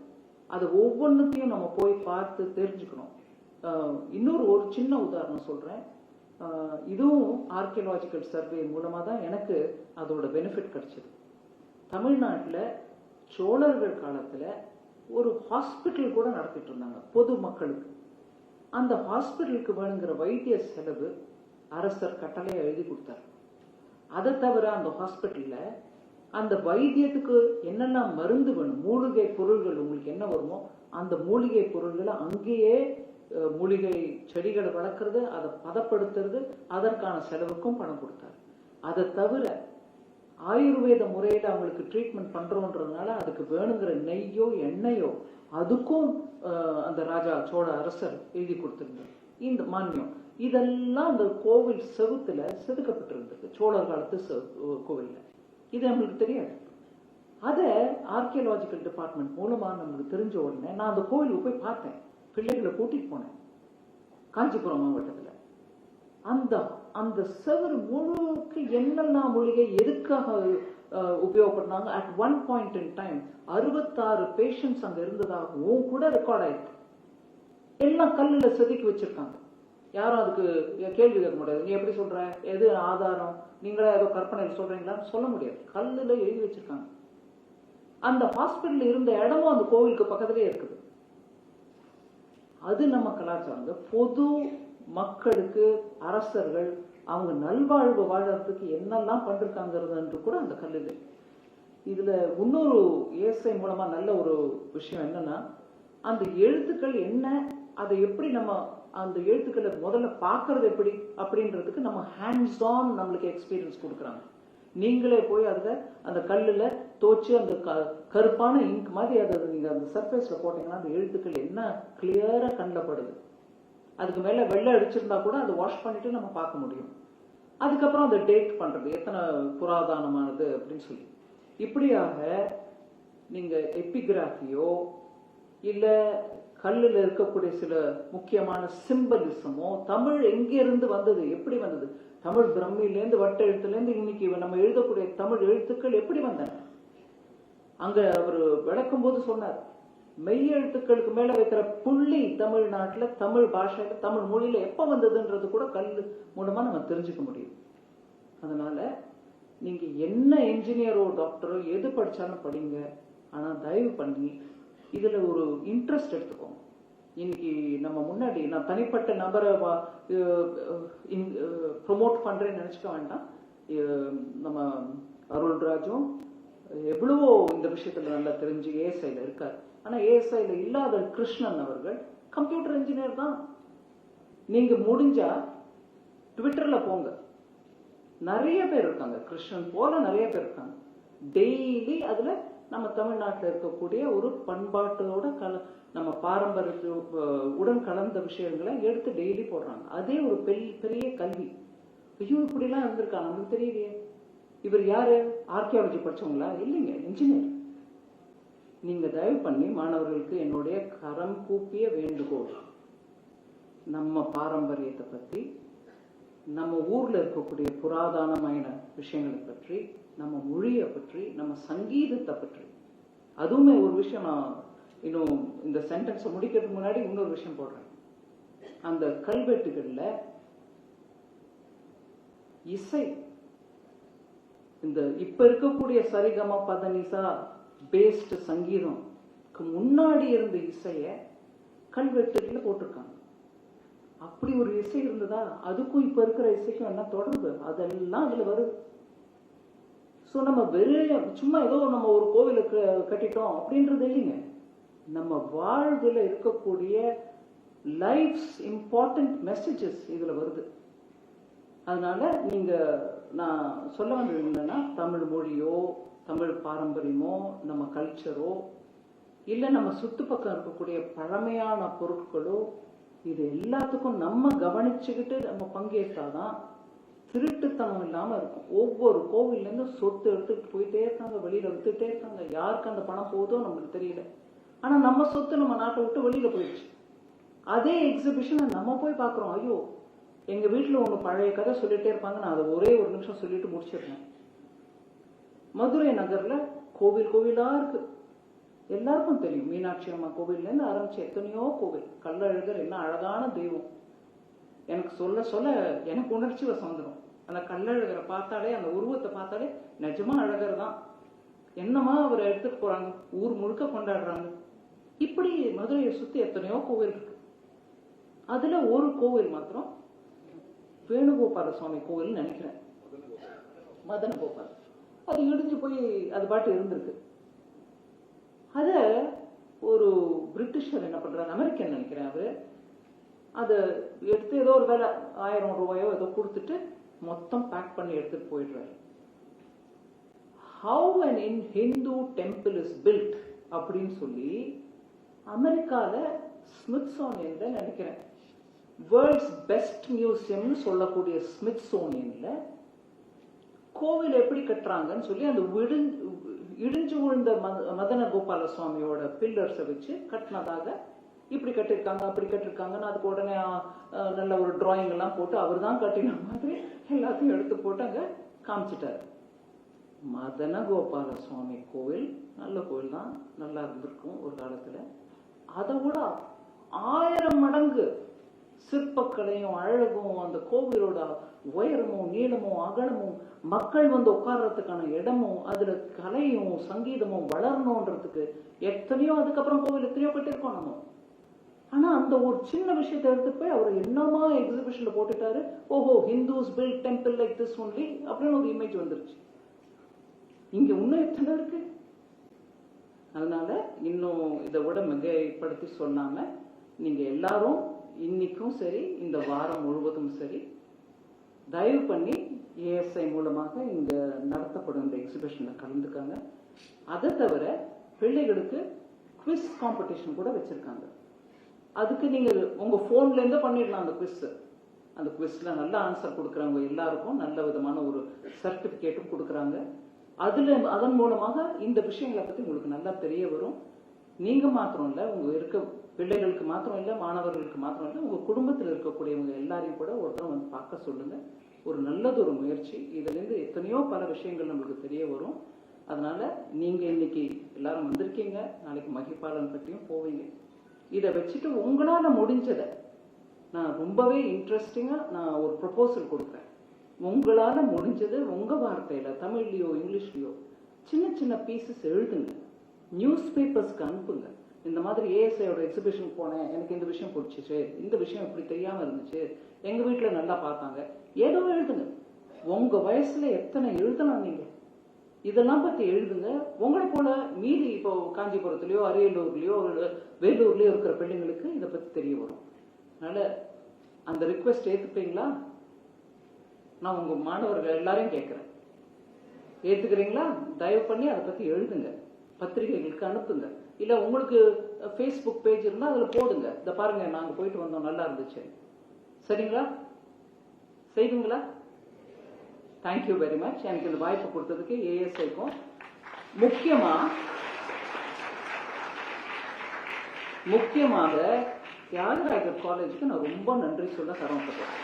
அது ஒவ்வொன்றுத்தையும் நம்ம போய் பார்த்து தெரிஞ்சுக்கணும். ஒரு சின்ன உதாரணம் சொல்றேன். இதுவும் ஆர்கியலாஜிக்கல் சர்வே மூலமா தான் எனக்கு அதோட பெனிஃபிட் கிடைச்சது. தமிழ்நாட்டில் சோழர்கள் காலத்துல ஒரு ஹாஸ்பிட்டல் கூட நடத்திட்டு இருந்தாங்க பொது மக்களுக்கு. அந்த ஹாஸ்பிட்டலுக்கு வேணுங்கிற வைத்திய செலவு அரசர் கட்டளையை எழுதி கொடுத்தார். அதை தவிர அந்த ஹாஸ்பிட்டல்ல அந்த வைத்தியத்துக்கு என்னெல்லாம் மருந்து வேணும், மூலிகை பொருள்கள் உங்களுக்கு என்ன வருமோ அந்த மூலிகை பொருள்களை அங்கேயே மூலிகை செடிகளை வளர்க்கறது, அதை பதப்படுத்துறது, அதற்கான செலவுக்கும் பணம் கொடுத்தார். அதை தவிர ஆயுர்வேத முறையில அவங்களுக்கு ட்ரீட்மெண்ட் பண்றோன்றதுனால அதுக்கு வேணுங்கிற நெய்யோ எண்ணெயோ அதுக்கும் அந்த ராஜா சோழ அரசர் எழுதி கொடுத்திருந்தார் இந்த மானியம். இதெல்லாம் அந்த கோவில் செவுத்துல செதுக்கப்பட்டிருந்தது சோழர் காலத்து கோவில்ல. இது நம்மளுக்கு தெரியாது. அதை ஆர்கியலாஜிக்கல் டிபார்ட்மெண்ட் மூலமா நம்மளுக்கு தெரிஞ்ச உடனே நான் அந்த கோவிலுக்கு போய் பார்த்தேன், பிள்ளைகளை கூட்டிட்டு போனேன் காஞ்சிபுரம் மாவட்டத்துல. அந்த அந்த செவரு முழுக்கு என்னெல்லாம் மூலிகை எதுக்காக உபயோகப்படுறாங்க. At one point in time 66 patients அங்க இருந்ததாகவும் கூட ரெக்கார்ட் ஆயிருக்கு. எல்லாம் கல்லுல செதுக்கி வச்சிருக்காங்க. யாரும் அதுக்கு கேள்வி கேட்க முடியாது. நீ எப்படி சொல்ற, எது ஆதாரம், நீங்களே ஏதோ கற்பனையில் சொல்றீங்களான்னு சொல்ல முடியாது. கல்லுல எழுதி வச்சிருக்காங்க. அந்த ஹாஸ்பிட்டல் இருந்த இடமும் அந்த கோவிலுக்கு பக்கத்திலே இருக்குது. அது நம்ம கலாச்சாரம். பொது மக்களுக்கு அரசர்கள் அவங்க நல்வாழ்வு வாழறதுக்கு என்னெல்லாம் பண்ணிருக்காங்கிறது கூட அந்த கல்லுல. இதுல இன்னொரு ஏசை மூலமா நல்ல ஒரு விஷயம் என்னன்னா, அந்த எழுத்துக்கள் என்ன, அதை எப்படி நம்ம அந்த எழுத்துக்களை முதல்ல பாக்குறது எப்படி அப்படின்றதுக்கு நம்ம ஹேண்ட்ஸ் ஆன் நம்மளுக்கு எக்ஸ்பீரியன்ஸ் கொடுக்குறாங்க. நீங்களே போய் அதுல அந்த கல்லுல தோச்சு அந்த கருப்பான இங்க் மாதிரி அதை நீங்க அந்த சர்ஃபேஸ்ல போட்டீங்கன்னா அந்த எழுத்துக்கள் என்ன கிளியரா கண்ணில் படுது. அதுக்கு மேல வெள்ளை அடிச்சிருந்தா கூட அதை வாஷ் பண்ணிட்டு நம்ம பார்க்க முடியும். அதுக்கப்புறம் அதை டேட் பண்றது எத்தனை புராதனமானது அப்படின்னு சொல்லி. இப்படியாக நீங்க எபிகிராஃபியோ இல்ல கல்லுல இருக்கக்கூடிய சில முக்கியமான சிம்பலிசமோ, தமிழ் எங்க இருந்து வந்தது, எப்படி வந்தது, தமிழ் பிரம்மிலேருந்து வட்ட எழுத்துல இருந்து இன்னைக்கு நம்ம எழுதக்கூடிய தமிழ் எழுத்துக்கள் எப்படி வந்தன, அங்க அவர் விளக்கும் போது சொன்னார். மெய் எழுத்துக்களுக்கு மேல வைக்கிற புள்ளி தமிழ்நாட்டுல தமிழ் பாஷையில தமிழ் மொழியில எப்ப வந்ததுன்றது கூட கல்லு மூலமா நம்ம தெரிஞ்சுக்க முடியும். அதனால நீங்க என்ன என்ஜினியரோ டாக்டரோ எது படிச்சாலும் படிங்க. ஆனா தயவு பண்ணி இதுல ஒரு இன்ட்ரெஸ்ட் எடுத்துக்கோங்க. இன்னைக்கு நம்ம முன்னாடி நான் தனிப்பட்ட நபரை ப்ரொமோட் பண்றேன்னு நினைச்சுக்க வேண்டாம். நம்ம அருள்ராஜும் எவ்வளவோ இந்த விஷயத்துல நல்லா தெரிஞ்சு ஏஎஸ்ஐல இருக்காரு. ஆனா ஏஎஸ்ஐல இல்லாத கிருஷ்ணன் அவர்கள் கம்ப்யூட்டர் இன்ஜினியர் தான். நீங்க முடிஞ்சா ட்விட்டர்ல போங்க, நிறைய பேர் இருக்காங்க, கிருஷ்ணன் போல நிறைய பேர் இருக்காங்க. டெய்லி அதுல நம்ம தமிழ்நாட்டில் இருக்கக்கூடிய ஒரு பண்பாட்டோட நம்ம பாரம்பரிய உடன் கலந்த விஷயங்களை எடுத்து டெய்லி போடுறாங்க. அதே ஒரு பெரிய கல்வி. ஐயோ இப்படி எல்லாம் இருந்திருக்காங்க, நமக்கு தெரியலையே. இவர் யாரு, ஆர்கியாலஜி படிச்சவங்களா? இல்லைங்க, இன்ஜினியர். நீங்க தயவு பண்ணி மாணவர்களுக்கு என்னுடைய கரம் கூப்பிய வேண்டுகோள், நம்ம பாரம்பரியத்தை பத்தி, நம்ம ஊர்ல இருக்கக்கூடிய புராதனமான விஷயங்களை பற்றி, நம்ம மொழியை பற்றி, நம்ம சங்கீதத்தை பற்றி. அதுவுமே ஒரு விஷயம், நான் இன்னும் இந்த சென்டென்ஸை முடிக்கிறதுக்கு முன்னாடி இன்னொரு விஷயம் போடுறேன். அந்த கல்வெட்டுகள்ல இசை, இந்த இப்ப இருக்கக்கூடிய சரிகம பதனிசா பேஸ்ட் சங்கீதம்க்கு முன்னாடி இருந்த இசைய கல்வெட்டுகள்ல போட்டிருக்காங்க. அப்படி ஒரு இசை இருந்ததா? அதுக்கும் இப்ப இருக்கிற இசைக்கும் என்ன தொடர்பு? அதெல்லாம் அதுல வருது. சோ நம்ம வெறும் சும்மா ஏதோ நம்ம ஒரு கோவிலுக்கு கட்டிட்டோம் அப்படின்றது இல்லைங்க. நம்ம வாழ்வுல இருக்கக்கூடிய லைஃப்ஸ் இம்பார்ட்டன்ட் மெசேஜஸ் இதுல வருது. அதனால நீங்க, நான் சொல்ல வந்தது என்னன்னா, தமிழ் மொழியோ தமிழ் பாரம்பரியமோ நம்ம கல்ச்சரோ இல்ல நம்ம சுத்துப்பக்கம் இருக்கக்கூடிய பழமையான பொருட்களோ, இது எல்லாத்துக்கும் நம்ம கவனிச்சுக்கிட்டு நம்ம பங்கேற்றாதான் திருட்டுத்தனம் இல்லாம இருக்கும். ஒவ்வொரு கோவில்ல இருந்து சொத்து எடுத்துட்டு போயிட்டே இருக்காங்க, வெளியில வித்துட்டே இருக்காங்க. யாருக்கு அந்த பணம் போதோ நம்மளுக்கு தெரியல. ஆனா நம்ம சொத்து நம்ம நாட்டை விட்டு வெளியில போயிடுச்சு. அதே எக்ஸிபிஷனை நம்ம போய் பாக்குறோம். ஐயோ, எங்க வீட்டுல ஒண்ணு பழைய கதை சொல்லிட்டே இருப்பாங்க, நான் அதை ஒரே ஒரு நிமிஷம் சொல்லிட்டு முடிச்சிடுறேன். மதுரை நகர்ல கோவில் கோவிலா இருக்கு, எல்லாருக்கும் தெரியும். மீனாட்சி அம்மா கோவில்ல இருந்து ஆரம்பிச்சு எத்தனையோ கோவில். கள்ளழகர் என்ன அழகான தெய்வம், எனக்கு சொல்ல சொல்ல எனக்கு உணர்ச்சி வசம் வந்துடும். அந்த கள்ளழகரை பார்த்தாலே, அந்த உருவத்தை பார்த்தாலே நிஜமா அழகர் தான். என்னமா அவரை எடுத்துட்டு போறாங்க, ஊர் முழுக்க கொண்டாடுறாங்க. இப்படி மதுரையை சுத்தி எத்தனையோ கோவில் இருக்கு. அதுல ஒரு கோவில் மாத்திரம் வேணுகோபால சுவாமி கோவில் நினைக்கிறேன், மதன கோபால். அது இடிஞ்சு போய் அது பாட்டு இருந்திருக்கு. அத ஒரு பிரிட்டிஷர் என்ன பண்றாரு, அமெரிக்கன் நினைக்கிறேன், அவரு அதை எடுத்து ஏதோ ஒரு வேலை 1000 ரூபாயோ ஏதோ கொடுத்துட்டு மொத்தம் பேக் பண்ணி எடுத்துட்டு போயிடுறாரு. How an Hindu temple is built அப்படின்னு சொல்லி அமெரிக்கால ஸ்மித்சோனியன்ல நினைக்கிறேன், வேர்ல்ட்ஸ் பெஸ்ட் மியூசியம் சொல்லக்கூடிய ஸ்மித்சோனியன்ல கோவில் எப்படி கட்டுறாங்கன்னு சொல்லி அந்த இடிஞ்சு விழுந்த மதன கோபால சுவாமியோட பில்லர்ஸை வச்சு கட்டினதாக இப்படி கட்டிருக்காங்க அப்படி கட்டிருக்காங்கன்னு அதுக்கு உடனே நல்ல ஒரு டிராயிங் எல்லாம் போட்டு அவர் தான் கட்டின மாதிரி எல்லாத்தையும் எடுத்து போட்டு அங்க காமிச்சிட்டாரு. மதன கோபால சுவாமி கோவில் நல்ல கோவில் தான், நல்லா இருந்திருக்கும் ஒரு காலத்துல. அதை விட 1000 மடங்கு சிற்பக்கலையும் அழகும், அந்த கோவிலோட உயரமும் நீளமும் அகலமும், மக்கள் வந்து உட்கார்றதுக்கான இடமும், அதுல கலையும் சங்கீதமும் வளரணும்ன்றதுக்கு எத்தனையோ, அதுக்கப்புறம் கோவில் எத்தனையோ கட்டிருக்கோம் நம்ம. ஆனா அந்த ஒரு சின்ன விஷயத்தை எடுத்து போய் அவர் என்னமா எக்ஸிபிஷன்ல போட்டுட்டாரு. ஓஹோ, Hindus build temple like this only அப்படின்னு ஒரு இமேஜ் வந்துருச்சு. இங்க இன்னும் எத்தனை இருக்கு. அதனால இன்னும் இதை விட மிகைப்படுத்தி சொல்லாம நீங்க எல்லாரும் இன்னைக்கும் சரி, இந்த வாரம் முழுவதும் சரி, தயவு பண்ணி ஏஎஸ்ஐ மூலமாக இங்க நடத்தப்படும் இந்த எக்ஸிபிஷன்ல கலந்துக்காங்க. அதை தவிர பிள்ளைகளுக்கு குவிஸ் காம்படிஷன் கூட வச்சிருக்காங்க. அதுக்கு நீங்க உங்க போன்ல இருந்து பண்ணிடலாம் அந்த குவிஸ். அந்த குவிஸ்ல நல்ல ஆன்சர் கொடுக்கறவங்க எல்லாருக்கும் நல்ல விதமான ஒரு சர்டிபிகேட்டும் கொடுக்கறாங்க. அதன் மூலமாக இந்த விஷயங்களை பத்தி உங்களுக்கு நல்லா தெரிய வரும். நீங்க மாத்திரம் இல்ல, உங்க இருக்க பிள்ளைகளுக்கு மாத்திரம் இல்ல, மாணவர்களுக்கு மாத்திரம் இல்ல, உங்க குடும்பத்தில் இருக்கக்கூடியவங்க எல்லாரையும் கூட ஒருத்தர் வந்து பார்க்க சொல்லுங்க. ஒரு நல்லது ஒரு முயற்சி. இதுல இருந்து எத்தனையோ பல விஷயங்கள் நம்மளுக்கு தெரிய வரும். அதனால நீங்க இன்னைக்கு எல்லாரும் வந்திருக்கீங்க, நாளைக்கு மகிபாலன் பற்றியும் போவீங்க. இதை வச்சுட்டு உங்களால முடிஞ்சதை நான் ரொம்பவே இன்ட்ரெஸ்டிங்கா நான் ஒரு ப்ரொபோசல் கொடுக்குறேன். உங்களால முடிஞ்சது உங்க வார்த்தையில, தமிழ்லயோ இங்கிலீஷ்லயோ சின்ன சின்ன பீசஸ் எழுதுங்க, நியூஸ் பேப்பர்ஸ்க்கு அனுப்புங்க. இந்த மாதிரி ஏஎஸ்ஐயோட எக்ஸிபிஷன் போனேன், எனக்கு இந்த விஷயம் பிடிச்சிச்சு, இந்த விஷயம் இப்படி தெரியாம இருந்துச்சு, எங்க வீட்டுல நல்லா பார்த்தாங்க, ஏதோ எழுதுங்க. உங்க வயசுல எத்தனை எழுதலாம் நீங்க, இதெல்லாம் பத்தி எழுதுங்க. உங்களை போல மீதி இப்போ காஞ்சிபுரத்துலயோ அரியலூர்லயோ வேலூர்லயோ இருக்கிற பிள்ளைங்களுக்கு இதை பத்தி தெரிய வரும். அதனால அந்த ரிக்வெஸ்ட் ஏத்துப்பீங்களா? நான் உங்க மாணவர்கள் எல்லாரையும் கேட்கிறேன், ஏத்துக்கிறீங்களா? தயவு பண்ணி அதை பத்தி எழுதுங்க, பத்திரிகைகளுக்கு அனுப்புங்க. இல்ல உங்களுக்கு Facebook பேஜ் இருந்தா அதுல போடுங்க, இத பாருங்க நாங்க போயிட்டு வந்தோம் நல்லா இருந்துச்சு. சரிங்களா? செய்வீங்களா? Thank you very much. எனக்கு இந்த வாய்ப்பு கொடுத்ததுக்கு ஏஎஸ்ஐக்கும் முக்கியமாக தியாகராஜர் காலேஜுக்கு நான் ரொம்ப நன்றி சொல்ல கடமைப்பட்டேன்.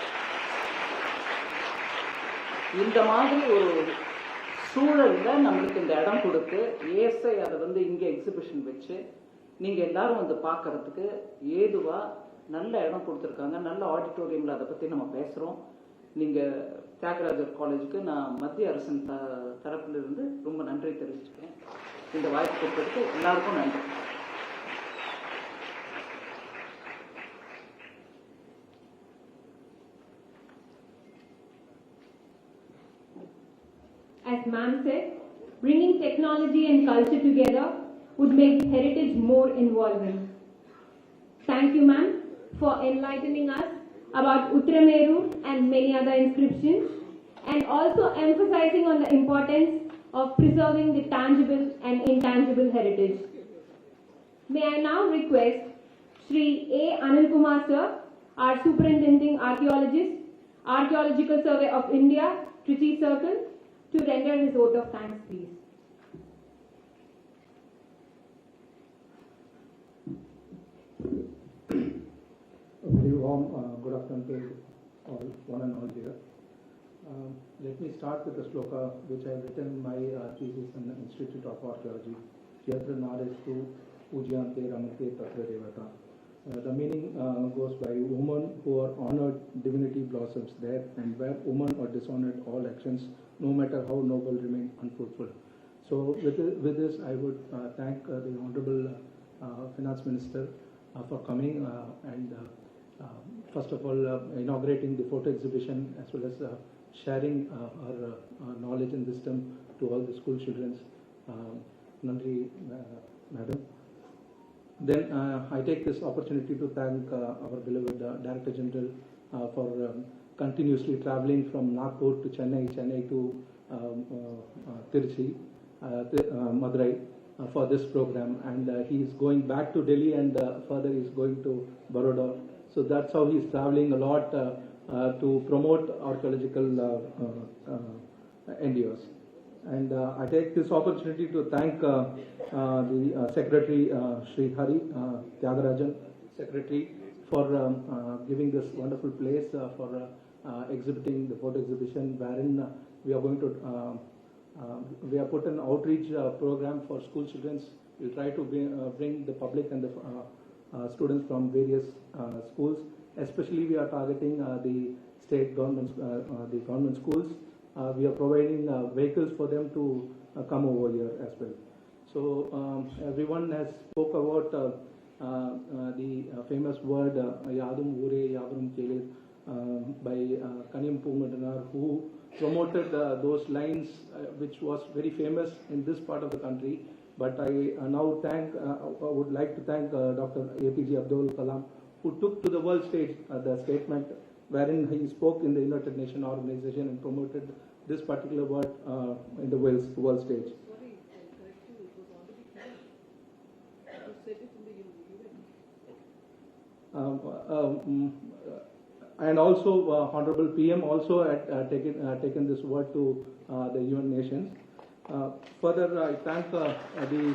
இந்த மாதிரி ஒரு சூழல்ல நம்மளுக்கு இந்த இடம் கொடுத்து ஏஎஸ்ஐ அதை வந்து இங்க எக்ஸிபிஷன் வச்சு நீங்க எல்லாரும் வந்து பாக்குறதுக்கு ஏதுவா நல்ல இடம் கொடுத்துருக்காங்க. நல்ல ஆடிட்டோரியம்ல அதை பத்தி நம்ம பேசுறோம். நீங்க தியாகராஜர் காலேஜுக்கு நான் மத்திய அரசின் தரப்புல இருந்து ரொம்ப நன்றி தெரிவிச்சுக்கிறேன். இந்த வாய்ப்பு கொடுத்ததுக்கு எல்லாருக்கும் நன்றி. As ma'am said, bringing technology and culture together would make heritage more involving. Thank you, ma'am, for enlightening us about Uttarameru and many other inscriptions, and also emphasizing on the importance of preserving the tangible and intangible heritage. May I now request Shri A. Anil Kumar sir, our Superintending Archaeologist, Archaeological Survey of India, Trichy Circle, to render his vote of thanks, please. A very warm good afternoon to all, one and all here. Let me start with a sloka which I have written in my thesis in the Institute of Archaeology. Yatra narestu pujyante ramate tatra devata. The meaning goes by women who are honored, divinity blossoms there, and where women are dishonored, all actions, no matter how noble, remain unfruitful. So with this, I would thank the Honorable Finance Minister for coming and first of all inaugurating the photo exhibition as well as sharing our knowledge and wisdom to all the school children. Nandri, Madam. Then I take this opportunity to thank our beloved Director General for continuously traveling from Nagpur to Chennai to Tiruchi, Madurai for this program, and he is going back to Delhi and further he is going to Baroda. So that's how he is traveling a lot to promote archaeological endeavors. And I take this opportunity to thank the Secretary Sri Hari Tyagarajan Secretary for giving this wonderful place for exhibiting the photo exhibition, wherein we are going to we have put an outreach program for school children. We'll try to bring the public and the students from various schools. Especially, we are targeting the state government, the government schools. We are providing vehicles for them to come over here as well. So everyone has spoke about the famous word Yadum Ure Yavarum Kelir by Kaniyam Poomadunar, who promoted those lines which was very famous in this part of the country. But I now would like to thank Dr. APJ Abdul Kalam, who took to the world stage the statement wherein he spoke in the United Nations Organization and promoted this particular word in the world stage. And also Honorable PM also had taken this word to the UN nations. Further, I thank the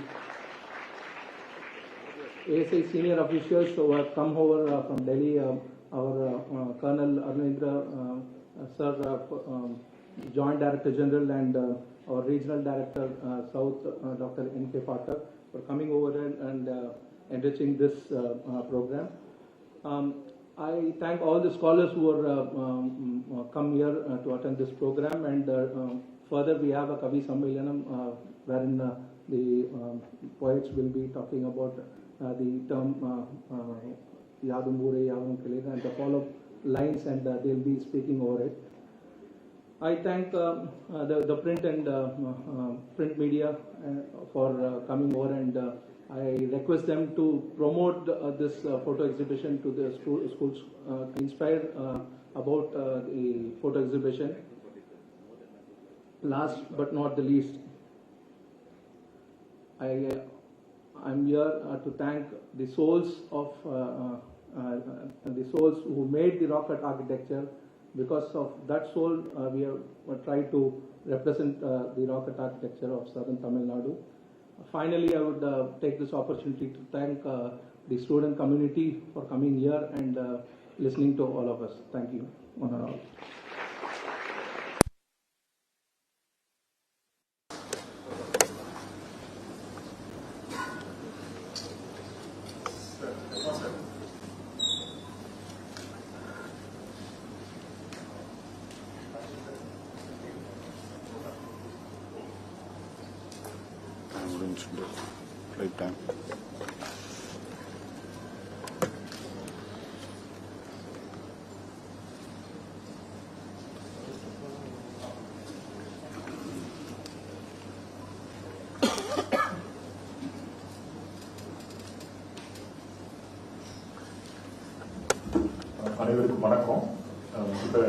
ASI senior officials who have come over from Delhi, our Colonel Arnendra Sir, Joint Director General, and our Regional Director South, Dr. N.K. Pathak, for coming over and enriching this program. I thank all the scholars who are come here to attend this program, and further we have a Kavi Sammelanam wherein the poets will be talking about the term Yadum Ure Yavarum Kelir and the follow-up lines, and they'll be speaking over it. I thank the print and print media for coming over, and I request them to promote this photo exhibition to the schools, inspire about the photo exhibition. Last but not the least, I'm here to thank the souls of who made the rocket architecture. Because of that soul, we have tried to represent the rocket architecture of southern Tamil Nadu. Finally, I would take this opportunity to thank the student community for coming here and listening to all of us. Thank you, one and all. Flight time. அனைவருக்கும் வணக்கம். இப்போ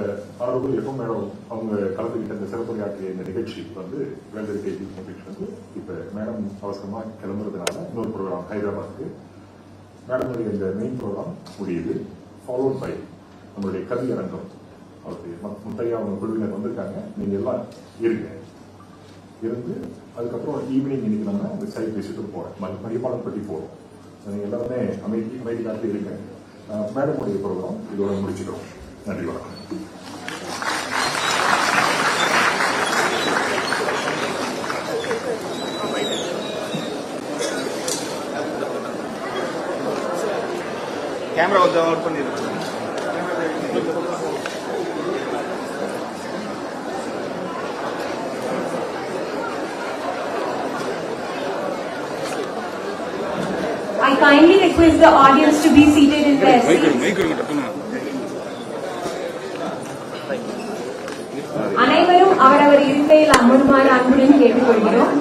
ஆரோக்கிய FM madam அவங்க கலந்துக்கிட்ட இந்த சிறப்புரையாற்றிய இந்த நிகழ்ச்சி வந்து வேல்டெரிக்கை வந்து இப்போ மேடம் அவசரமாக கிளம்புறதுனால இன்னொரு ப்ரோக்ராம் ஹைதராபாத்துக்கு மேடமுடைய இந்த மெயின் ப்ரோக்ராம் முடியுது. ஃபாலோட் பை நம்மளுடைய கல்வியரங்கம். அவருடைய முத்தையா அவங்க குழுவினர் வந்திருக்காங்க. நீங்கள் எல்லாம் இருந்து அதுக்கப்புறம் ஈவினிங் இன்னைக்கு நம்ம இந்த சைட் விசிட்டு போகிறோம், மதிப்பாளம் பற்றி போகிறோம். நீங்கள் எல்லாருமே அமைதி காத்து இருங்க. மேடமுடைய ப்ரோக்ராம் இதோட முடிச்சுக்கிறோம். நன்றி, வணக்கம். கேமரா கொஞ்சம் அவுட் பண்ணிடுங்க. I kindly request the audience to be seated in their seats. அனைவரும் அவரவர் இருக்கையில் அமருமாறு அன்புடன் கேட்டுக்கொள்கிறோம்.